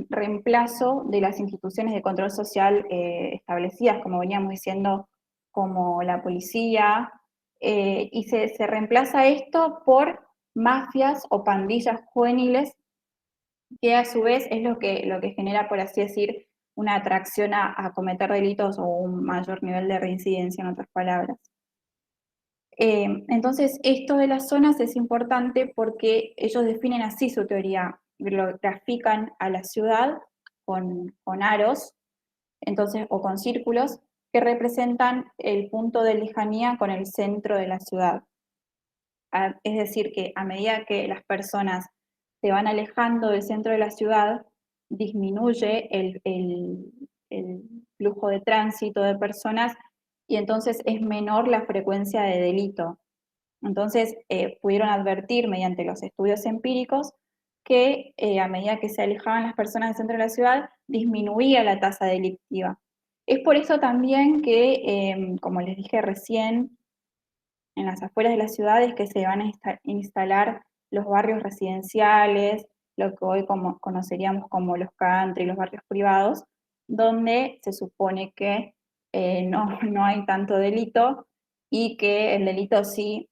reemplazo de las instituciones de control social establecidas, como veníamos diciendo, como la policía, y se reemplaza esto por mafias o pandillas juveniles, que a su vez es lo que genera, por así decir, una atracción a cometer delitos o un mayor nivel de reincidencia, en otras palabras. Entonces, esto de las zonas es importante porque ellos definen así su teoría, lo grafican a la ciudad con aros, entonces, o con círculos, que representan el punto de lejanía con el centro de la ciudad. Es decir, que a medida que las personas se van alejando del centro de la ciudad, disminuye el flujo de tránsito de personas y entonces es menor la frecuencia de delito. Entonces, pudieron advertir mediante los estudios empíricos que a medida que se alejaban las personas del centro de la ciudad, disminuía la tasa delictiva. Es por eso también que, como les dije recién, en las afueras de las ciudades que se van a instalar los barrios residenciales, lo que hoy conoceríamos como los country, los barrios privados, donde se supone que no hay tanto delito y que el delito sí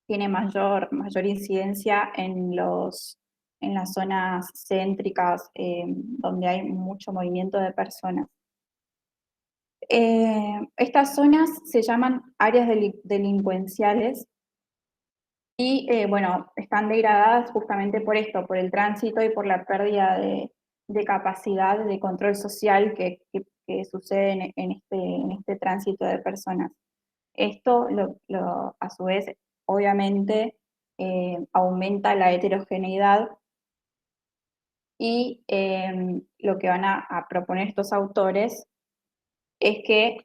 tiene mayor incidencia en las zonas céntricas, donde hay mucho movimiento de personas. Estas zonas se llaman áreas delincuenciales y, bueno, están degradadas justamente por esto, por el tránsito y por la pérdida de capacidad de control social que sucede en este tránsito de personas. Esto, a su vez, obviamente, aumenta la heterogeneidad y lo que van a proponer estos autores es que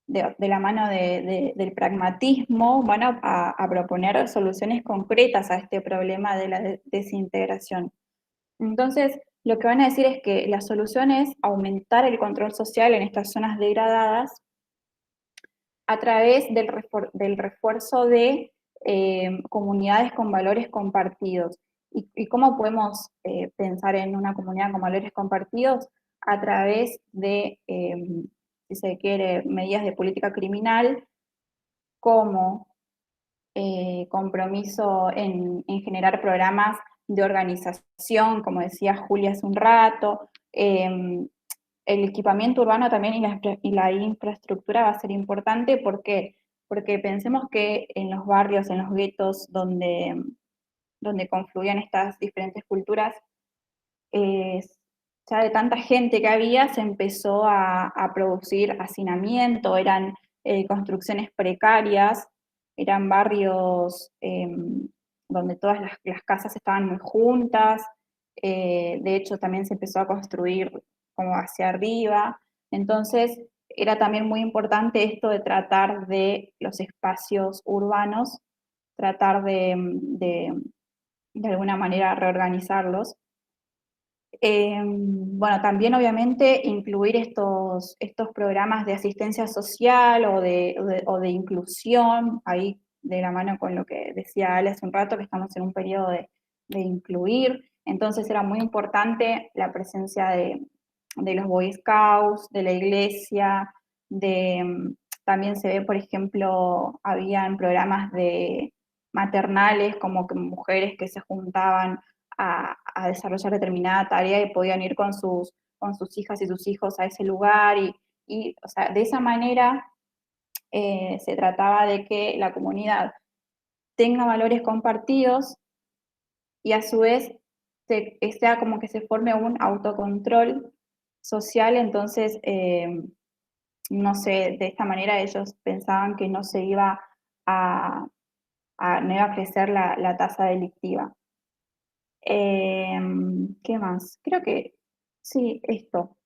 de la mano del pragmatismo van a proponer soluciones concretas a este problema de la desintegración. Entonces, lo que van a decir es que la solución es aumentar el control social en estas zonas degradadas a través del refuerzo de comunidades con valores compartidos. ¿Y cómo podemos pensar en una comunidad con valores compartidos? A través de, si se quiere, medidas de política criminal, como compromiso en generar programas de organización, como decía Julia hace un rato. El equipamiento urbano también y la infraestructura va a ser importante. ¿Por qué? Porque pensemos que en los barrios, en los guetos donde confluían estas diferentes culturas, ya de tanta gente que había, se empezó a producir hacinamiento, eran construcciones precarias, eran barrios donde todas las casas estaban muy juntas, de hecho también se empezó a construir como hacia arriba, entonces era también muy importante esto de tratar de los espacios urbanos, tratar de alguna manera reorganizarlos. Bueno, también obviamente incluir estos programas de asistencia social o de inclusión, ahí de la mano con lo que decía Ale hace un rato, que estamos en un periodo incluir. Entonces era muy importante la presencia de los Boy Scouts, de la iglesia, también se ve, por ejemplo, habían programas maternales, como que mujeres que se juntaban a desarrollar determinada tarea y podían ir con sus hijas y sus hijos a ese lugar, o sea, de esa manera se trataba de que la comunidad tenga valores compartidos y a su vez sea como que se forme un autocontrol social. Entonces, no sé, de esta manera ellos pensaban que no se iba no iba a crecer la tasa delictiva. ¿Qué más? Creo que sí, esto.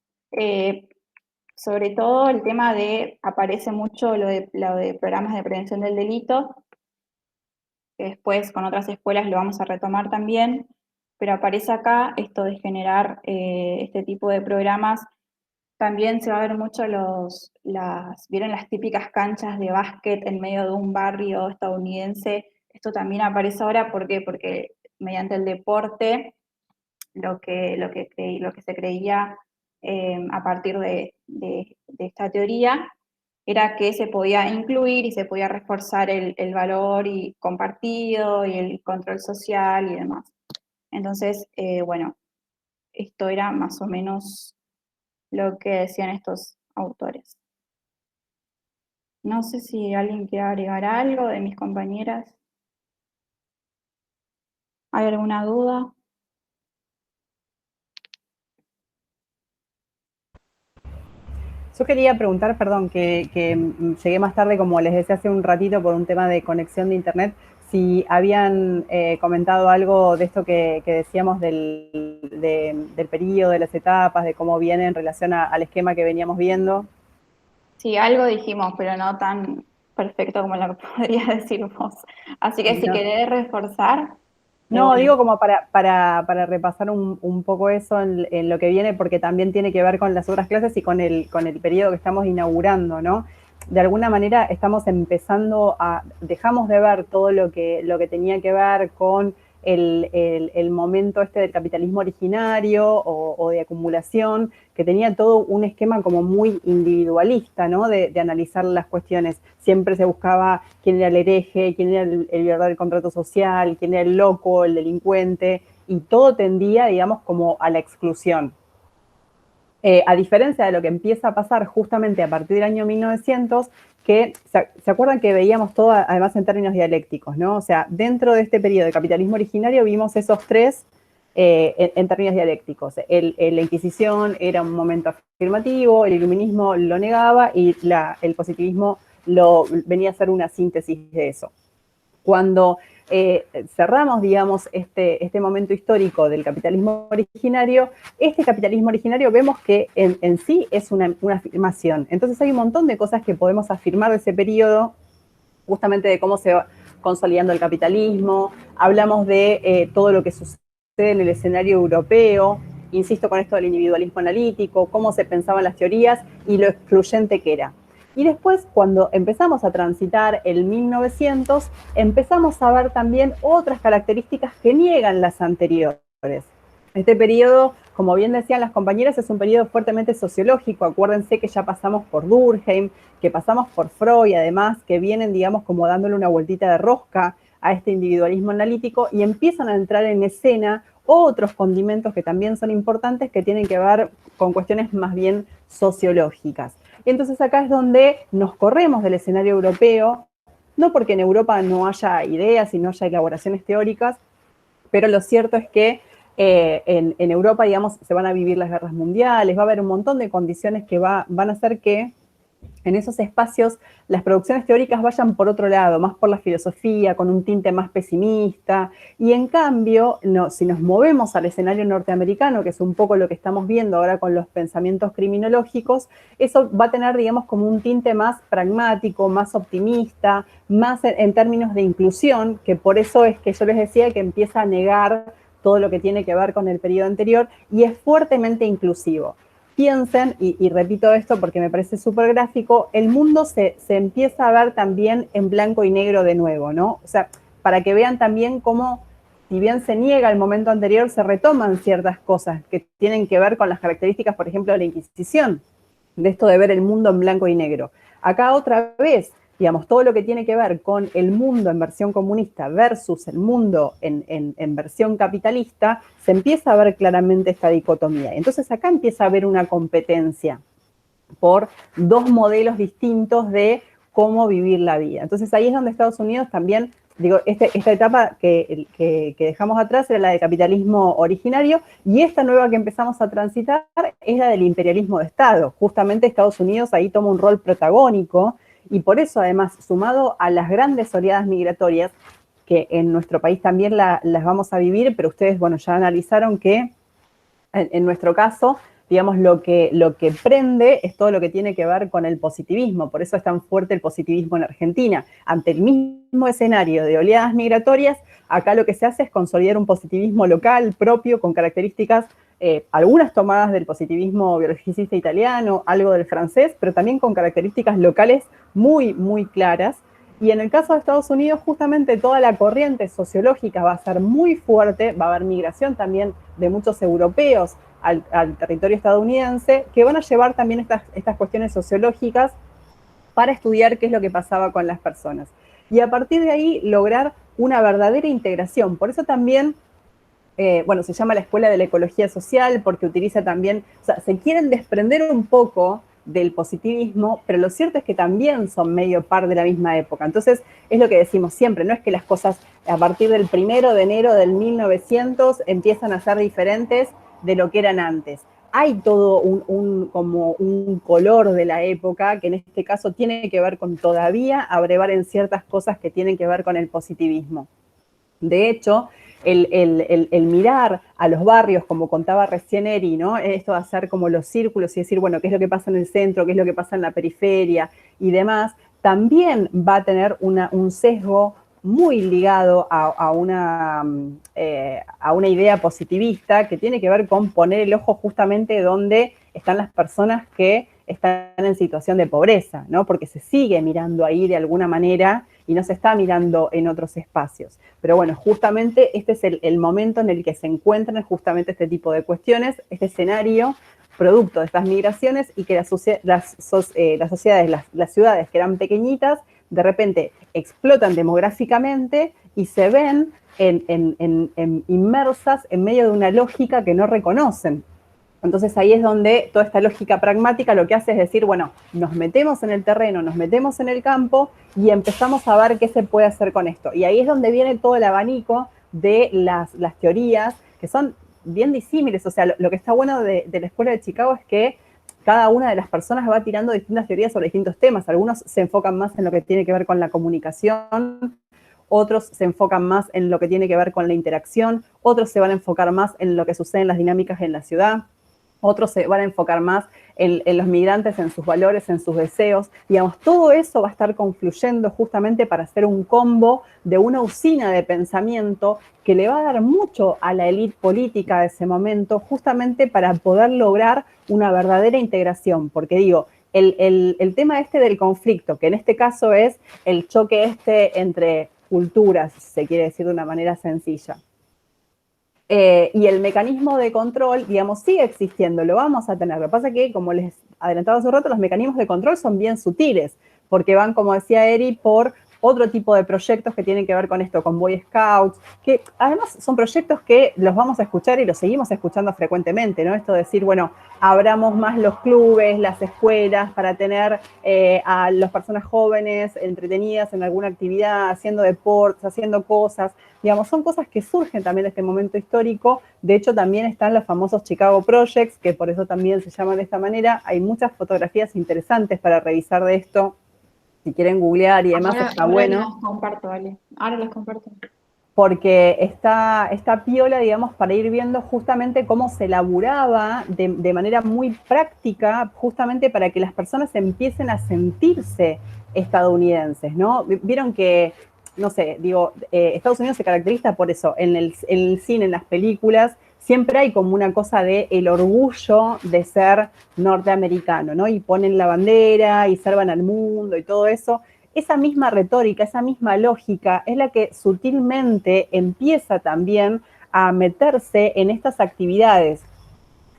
Sobre todo el tema aparece mucho lo de programas de prevención del delito, que después con otras escuelas lo vamos a retomar también, pero aparece acá esto de generar este tipo de programas. También se va a ver mucho ¿vieron las típicas canchas de básquet en medio de un barrio estadounidense? Esto también aparece ahora, ¿por qué? Porque mediante el deporte, lo que se creía a partir de esta teoría era que se podía incluir y se podía reforzar el valor y compartido y el control social y demás. Entonces, bueno, esto era más o menos lo que decían estos autores. No sé si alguien quiere agregar algo de mis compañeras. ¿Hay alguna duda? Yo quería preguntar, perdón, que llegué más tarde, como les decía hace un ratito, por un tema de conexión de internet, si habían comentado algo de esto que decíamos del periodo, de las etapas, de cómo viene en relación al esquema que veníamos viendo. Sí, algo dijimos, pero no tan perfecto como lo que podrías decir vos. Así que si querés reforzar. No, bueno. digo como para repasar un poco eso en lo que viene, porque también tiene que ver con las otras clases y con el periodo que estamos inaugurando, ¿no? De alguna manera estamos empezando dejamos de ver todo lo que tenía que ver con el momento este del capitalismo originario o de acumulación, que tenía todo un esquema como muy individualista, ¿no? De analizar las cuestiones. Siempre se buscaba quién era el hereje, quién era el violador del contrato social, quién era el loco, el delincuente, y todo tendía, digamos, como a la exclusión. A diferencia de lo que empieza a pasar justamente a partir del año 1900, que se acuerdan que veíamos todo además en términos dialécticos, ¿no? O sea, dentro de este periodo de capitalismo originario vimos esos tres en términos dialécticos. La Inquisición era un momento afirmativo, el iluminismo lo negaba y el positivismo venía a ser una síntesis de eso. Cuando cerramos, digamos, este momento histórico del capitalismo originario, este capitalismo originario vemos que en sí es una afirmación. Entonces hay un montón de cosas que podemos afirmar de ese periodo, justamente de cómo se va consolidando el capitalismo, hablamos de todo lo que sucede en el escenario europeo, insisto con esto del individualismo analítico, cómo se pensaban las teorías y lo excluyente que era. Y después, cuando empezamos a transitar el 1900, empezamos a ver también otras características que niegan las anteriores. Este periodo, como bien decían las compañeras, es un periodo fuertemente sociológico. Acuérdense que ya pasamos por Durkheim, que pasamos por Freud, además, que vienen, digamos, como dándole una vueltita de rosca a este individualismo analítico y empiezan a entrar en escena otros condimentos que también son importantes, que tienen que ver con cuestiones más bien sociológicas. Entonces acá es donde nos corremos del escenario europeo, no porque en Europa no haya ideas y no haya elaboraciones teóricas, pero lo cierto es que en Europa, digamos, se van a vivir las guerras mundiales, va a haber un montón de condiciones que van a hacer que en esos espacios las producciones teóricas vayan por otro lado, más por la filosofía, con un tinte más pesimista, y en cambio, si nos movemos al escenario norteamericano, que es un poco lo que estamos viendo ahora con los pensamientos criminológicos, eso va a tener, digamos, como un tinte más pragmático, más optimista, más en términos de inclusión, que por eso es que yo les decía que empieza a negar todo lo que tiene que ver con el periodo anterior, y es fuertemente inclusivo. Piensen, y repito esto porque me parece súper gráfico, el mundo se empieza a ver también en blanco y negro de nuevo, ¿no? O sea, para que vean también cómo si bien se niega el momento anterior, se retoman ciertas cosas que tienen que ver con las características, por ejemplo, de la Inquisición, de esto de ver el mundo en blanco y negro. Acá otra vez, digamos, todo lo que tiene que ver con el mundo en versión comunista versus el mundo en versión capitalista, se empieza a ver claramente esta dicotomía. Entonces acá empieza a haber una competencia por dos modelos distintos de cómo vivir la vida. Entonces ahí es donde Estados Unidos también, digo, esta etapa que dejamos atrás era la del capitalismo originario, y esta nueva que empezamos a transitar es la del imperialismo de Estado. Justamente Estados Unidos ahí toma un rol protagónico, y por eso además, sumado a las grandes oleadas migratorias, que en nuestro país también las vamos a vivir, pero ustedes, bueno, ya analizaron que en nuestro caso, digamos, lo que prende es todo lo que tiene que ver con el positivismo. Por eso es tan fuerte el positivismo en Argentina. Ante el mismo escenario de oleadas migratorias, acá lo que se hace es consolidar un positivismo local, propio, con características, algunas tomadas del positivismo biologicista italiano, algo del francés, pero también con características locales muy, muy claras. Y en el caso de Estados Unidos, justamente toda la corriente sociológica va a ser muy fuerte, va a haber migración también de muchos europeos al territorio estadounidense, que van a llevar también estas cuestiones sociológicas para estudiar qué es lo que pasaba con las personas. Y a partir de ahí lograr una verdadera integración. Por eso también, bueno, se llama la Escuela de la Ecología Social, porque utiliza también, o sea, se quieren desprender un poco del positivismo, pero lo cierto es que también son medio par de la misma época. Entonces, es lo que decimos siempre, no es que las cosas a partir del 1 de enero del 1900 empiezan a ser diferentes de lo que eran antes. Hay todo como un color de la época que en este caso tiene que ver con todavía abrevar en ciertas cosas que tienen que ver con el positivismo. De hecho, el mirar a los barrios, como contaba recién Eri, ¿no? Esto de hacer como los círculos y decir, bueno, qué es lo que pasa en el centro, qué es lo que pasa en la periferia y demás, también va a tener un sesgo muy ligado a una idea positivista que tiene que ver con poner el ojo justamente donde están las personas que están en situación de pobreza, ¿no? Porque se sigue mirando ahí de alguna manera y no se está mirando en otros espacios. Pero bueno, justamente este es el momento en el que se encuentran justamente este tipo de cuestiones, este escenario producto de estas migraciones, y que las sociedades, las ciudades que eran pequeñitas, de repente explotan demográficamente y se ven inmersas en medio de una lógica que no reconocen. Entonces ahí es donde toda esta lógica pragmática lo que hace es decir, bueno, nos metemos en el terreno, nos metemos en el campo y empezamos a ver qué se puede hacer con esto. Y ahí es donde viene todo el abanico de las teorías, que son bien disímiles. O sea, lo que está bueno de la Escuela de Chicago es que cada una de las personas va tirando distintas teorías sobre distintos temas. Algunos se enfocan más en lo que tiene que ver con la comunicación, otros se enfocan más en lo que tiene que ver con la interacción, otros se van a enfocar más en lo que sucede en las dinámicas en la ciudad, otros se van a enfocar más en los migrantes, en sus valores, en sus deseos. Digamos, todo eso va a estar confluyendo justamente para hacer un combo de una usina de pensamiento que le va a dar mucho a la élite política de ese momento, justamente para poder lograr una verdadera integración. Porque digo, el tema este del conflicto, que en este caso es el choque este entre culturas, si se quiere decir de una manera sencilla, y el mecanismo de control, digamos, sigue existiendo, lo vamos a tener. Lo que pasa es que, como les adelantaba hace un rato, los mecanismos de control son bien sutiles, porque van, como decía Eri, por otro tipo de proyectos que tienen que ver con esto, con Boy Scouts, que además son proyectos que los vamos a escuchar y los seguimos escuchando frecuentemente, ¿no? Esto de decir, bueno, abramos más los clubes, las escuelas, para tener a las personas jóvenes entretenidas en alguna actividad, haciendo deportes, haciendo cosas. Digamos, son cosas que surgen también de este momento histórico. De hecho, también están los famosos Chicago Projects, que por eso también se llaman de esta manera. Hay muchas fotografías interesantes para revisar de esto. Si quieren googlear y demás, está bueno. Ahora las comparto, vale. Ahora las comparto. Porque está piola, digamos, para ir viendo justamente cómo se elaboraba de manera muy práctica, justamente para que las personas empiecen a sentirse estadounidenses, ¿no? Vieron que, no sé, digo, Estados Unidos se caracteriza por eso, en el cine, en las películas, siempre hay como una cosa de el orgullo de ser norteamericano, ¿no? Y ponen la bandera y salvan al mundo y todo eso. esa misma retórica, esa misma lógica es la que sutilmente empieza también a meterse en estas actividades.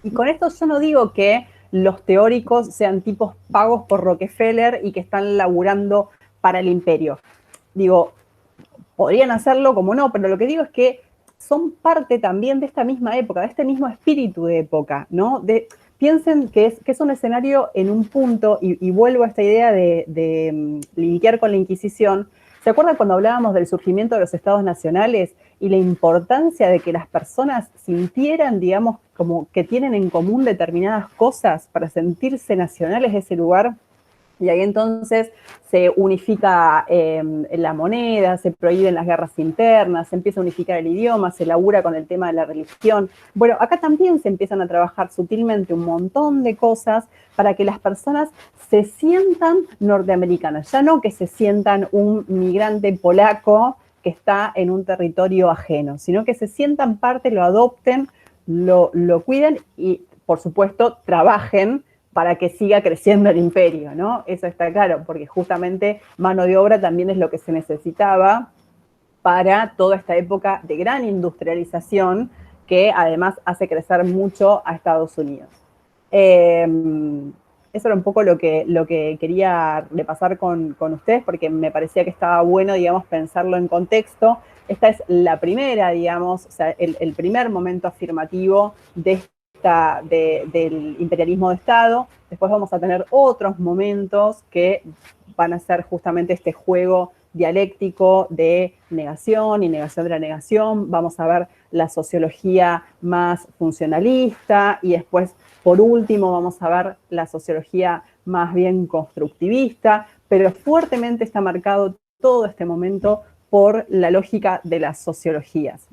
Y con esto yo no digo que los teóricos sean tipos pagos por Rockefeller y que están laburando para el imperio. Digo, podrían hacerlo como no, pero lo que digo es que son parte también de esta misma época, de este mismo espíritu de época, ¿no? Piensen que es un escenario en un punto, y vuelvo a esta idea de linkear con la Inquisición. ¿Se acuerdan cuando hablábamos del surgimiento de los estados nacionales y la importancia de que las personas sintieran, digamos, como que tienen en común determinadas cosas para sentirse nacionales de ese lugar? Y ahí entonces se unifica la moneda, se prohíben las guerras internas, se empieza a unificar el idioma, se labura con el tema de la religión. Bueno, acá también se empiezan a trabajar sutilmente un montón de cosas para que las personas se sientan norteamericanas, ya no que se sientan un migrante polaco que está en un territorio ajeno, sino que se sientan parte, lo adopten, lo cuiden y, por supuesto, trabajen para que siga creciendo el imperio, ¿no? Eso está claro, porque justamente mano de obra también es lo que se necesitaba para toda esta época de gran industrialización que además hace crecer mucho a Estados Unidos. Eso era un poco lo que quería repasar con ustedes, porque me parecía que estaba bueno, digamos, pensarlo en contexto. Esta es la primera, digamos, o sea, el primer momento afirmativo del imperialismo de Estado. Después vamos a tener otros momentos que van a ser justamente este juego dialéctico de negación y negación de la negación. Vamos a ver la sociología más funcionalista y después, por último, vamos a ver la sociología más bien constructivista, pero fuertemente está marcado todo este momento por la lógica de las sociologías.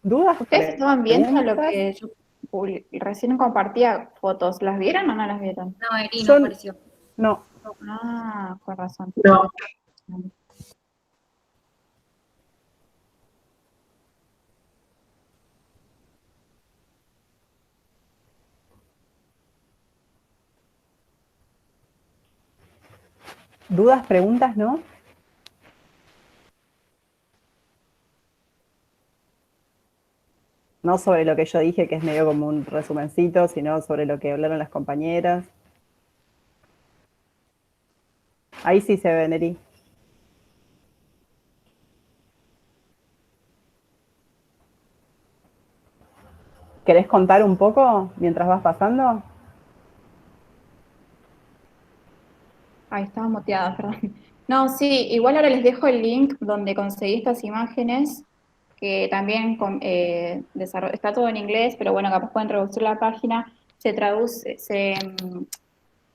¿Dudas? ¿Ustedes estaban viendo lo que yo recién compartía fotos? ¿Las vieron o no las vieron? No, Eri, no apareció. No. Ah, con razón. No. ¿Dudas, preguntas, no? No sobre lo que yo dije, que es medio como un resumencito, sino sobre lo que hablaron las compañeras. Ahí sí se ve, Neri. ¿Querés contar un poco mientras vas pasando? Ahí estaba muteada, perdón. No, sí, igual ahora les dejo el link donde conseguí estas imágenes, que también está todo en inglés, pero bueno, capaz pueden traducir la página, se traduce,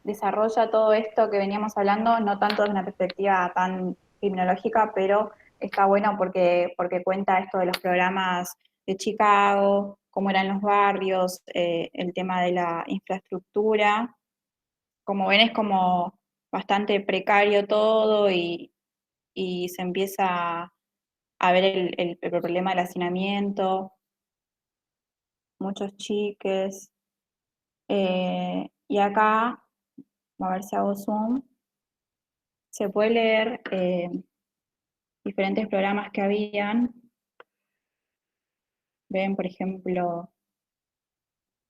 desarrolla todo esto que veníamos hablando, no tanto desde una perspectiva tan criminológica, pero está bueno porque cuenta esto de los programas de Chicago, cómo eran los barrios, el tema de la infraestructura. Como ven, es como bastante precario todo y se empieza a ver el problema del hacinamiento, muchos chiques. Y acá, a ver si hago zoom, se puede leer diferentes programas que habían. Ven, por ejemplo,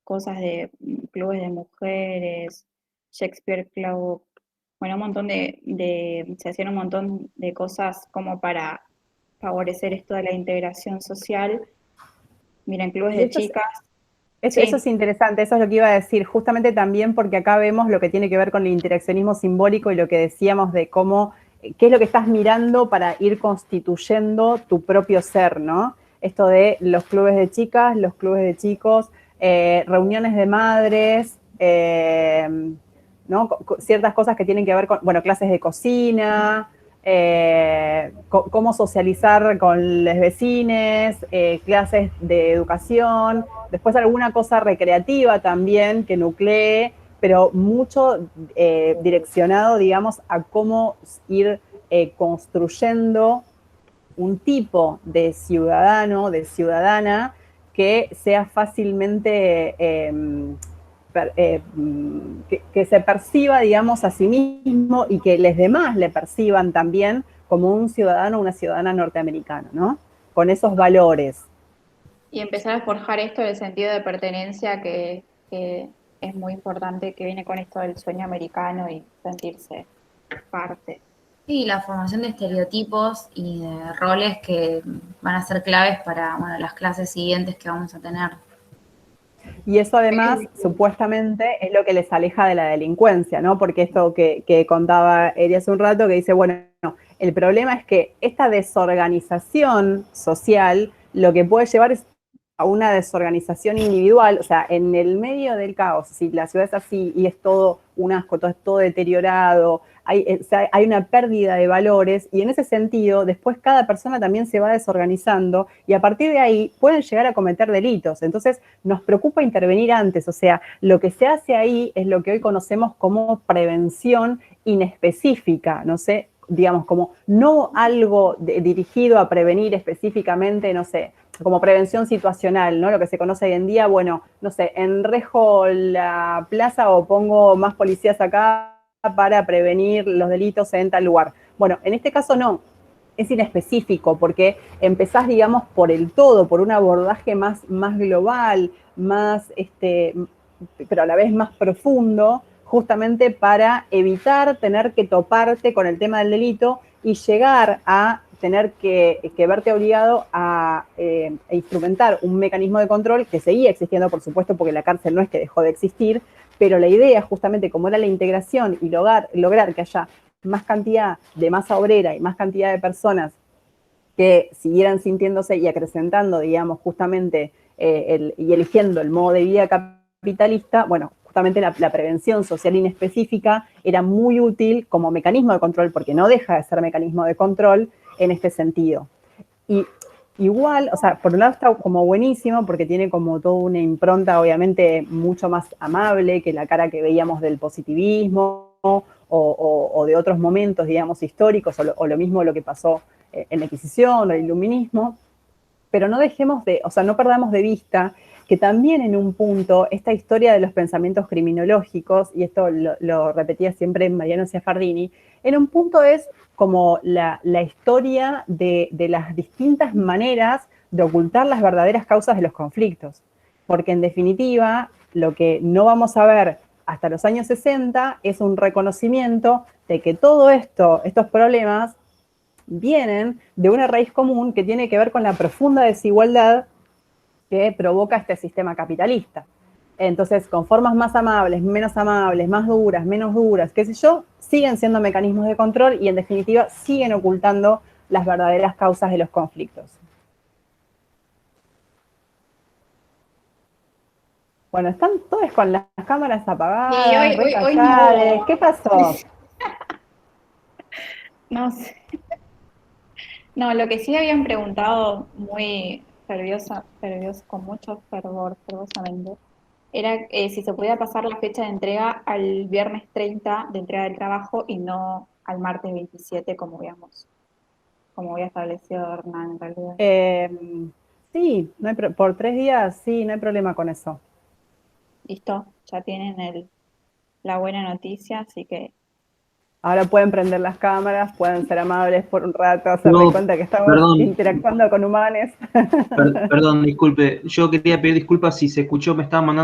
cosas de clubes de mujeres, Shakespeare Club, bueno, un montón se hacían un montón de cosas como para favorecer esto de la integración social. Miren, clubes de chicas. Eso es interesante, eso es lo que iba a decir, justamente también porque acá vemos lo que tiene que ver con el interaccionismo simbólico y lo que decíamos de cómo, qué es lo que estás mirando para ir constituyendo tu propio ser, ¿no? Esto de los clubes de chicas, los clubes de chicos, reuniones de madres, ¿no? Ciertas cosas que tienen que ver con, bueno, clases de cocina, cómo socializar con los vecines, clases de educación, después alguna cosa recreativa también que nuclee, pero mucho direccionado, digamos, a cómo ir construyendo un tipo de ciudadano, de ciudadana, que sea fácilmente que se perciba, digamos, a sí mismo y que los demás le perciban también como un ciudadano o una ciudadana norteamericana, ¿no? Con esos valores. Y empezar a forjar esto del sentido de pertenencia que es muy importante, que viene con esto del sueño americano y sentirse parte. Sí, la formación de estereotipos y de roles que van a ser claves para, bueno, las clases siguientes que vamos a tener. Y eso además, supuestamente, es lo que les aleja de la delincuencia, ¿no? Porque esto que contaba Eri hace un rato, que dice, bueno, el problema es que esta desorganización social lo que puede llevar es a una desorganización individual, o sea, en el medio del caos, si la ciudad es así y es todo un asco, todo es todo deteriorado, hay una pérdida de valores y en ese sentido después cada persona también se va desorganizando y a partir de ahí pueden llegar a cometer delitos. Entonces nos preocupa intervenir antes, o sea, lo que se hace ahí es lo que hoy conocemos como prevención inespecífica, no sé, digamos, como no algo dirigido a prevenir específicamente, no sé, como prevención situacional, ¿no? Lo que se conoce hoy en día, bueno, no sé, enrejo la plaza o pongo más policías acá para prevenir los delitos en tal lugar. Bueno, en este caso no, es inespecífico porque empezás, digamos, por el todo, por un abordaje más global, más, pero a la vez más profundo, justamente para evitar tener que toparte con el tema del delito y llegar a tener que verte obligado a instrumentar un mecanismo de control que seguía existiendo, por supuesto, porque la cárcel no es que dejó de existir, pero la idea justamente como era la integración y lograr que haya más cantidad de masa obrera y más cantidad de personas que siguieran sintiéndose y acrecentando, digamos, justamente y eligiendo el modo de vida capitalista, bueno, justamente la prevención social inespecífica era muy útil como mecanismo de control, porque no deja de ser mecanismo de control en este sentido. Y igual, o sea, por un lado está como buenísimo, porque tiene como toda una impronta, obviamente, mucho más amable que la cara que veíamos del positivismo o de otros momentos, digamos, históricos, o lo mismo lo que pasó en la Inquisición o el Iluminismo, pero no dejemos de, o sea, no perdamos de vista que también en un punto esta historia de los pensamientos criminológicos, y esto lo repetía siempre Mariano Ciafardini, en un punto es como la historia de las distintas maneras de ocultar las verdaderas causas de los conflictos. Porque en definitiva, lo que no vamos a ver hasta los años 60 es un reconocimiento de que todo esto, estos problemas, vienen de una raíz común que tiene que ver con la profunda desigualdad que provoca este sistema capitalista. Entonces, con formas más amables, más duras, menos duras, qué sé yo, siguen siendo mecanismos de control y en definitiva siguen ocultando las verdaderas causas de los conflictos. Bueno, están todos con las cámaras apagadas, Sí, hoy no. ¿Qué pasó? No sé. No, lo que sí habían preguntado muy con mucho fervor, fervorosamente, era si se podía pasar la fecha de entrega al viernes 30 de entrega del trabajo y no al martes 27 como había establecido Hernán en realidad. Sí, no hay por 3 días, sí, no hay problema con eso. Listo, ya tienen la buena noticia, así que Ahora pueden prender las cámaras, pueden ser amables por un rato, hacerme cuenta que estamos interactuando con humanos. Perdón, disculpe. Yo quería pedir disculpas si se escuchó, me estaba mandando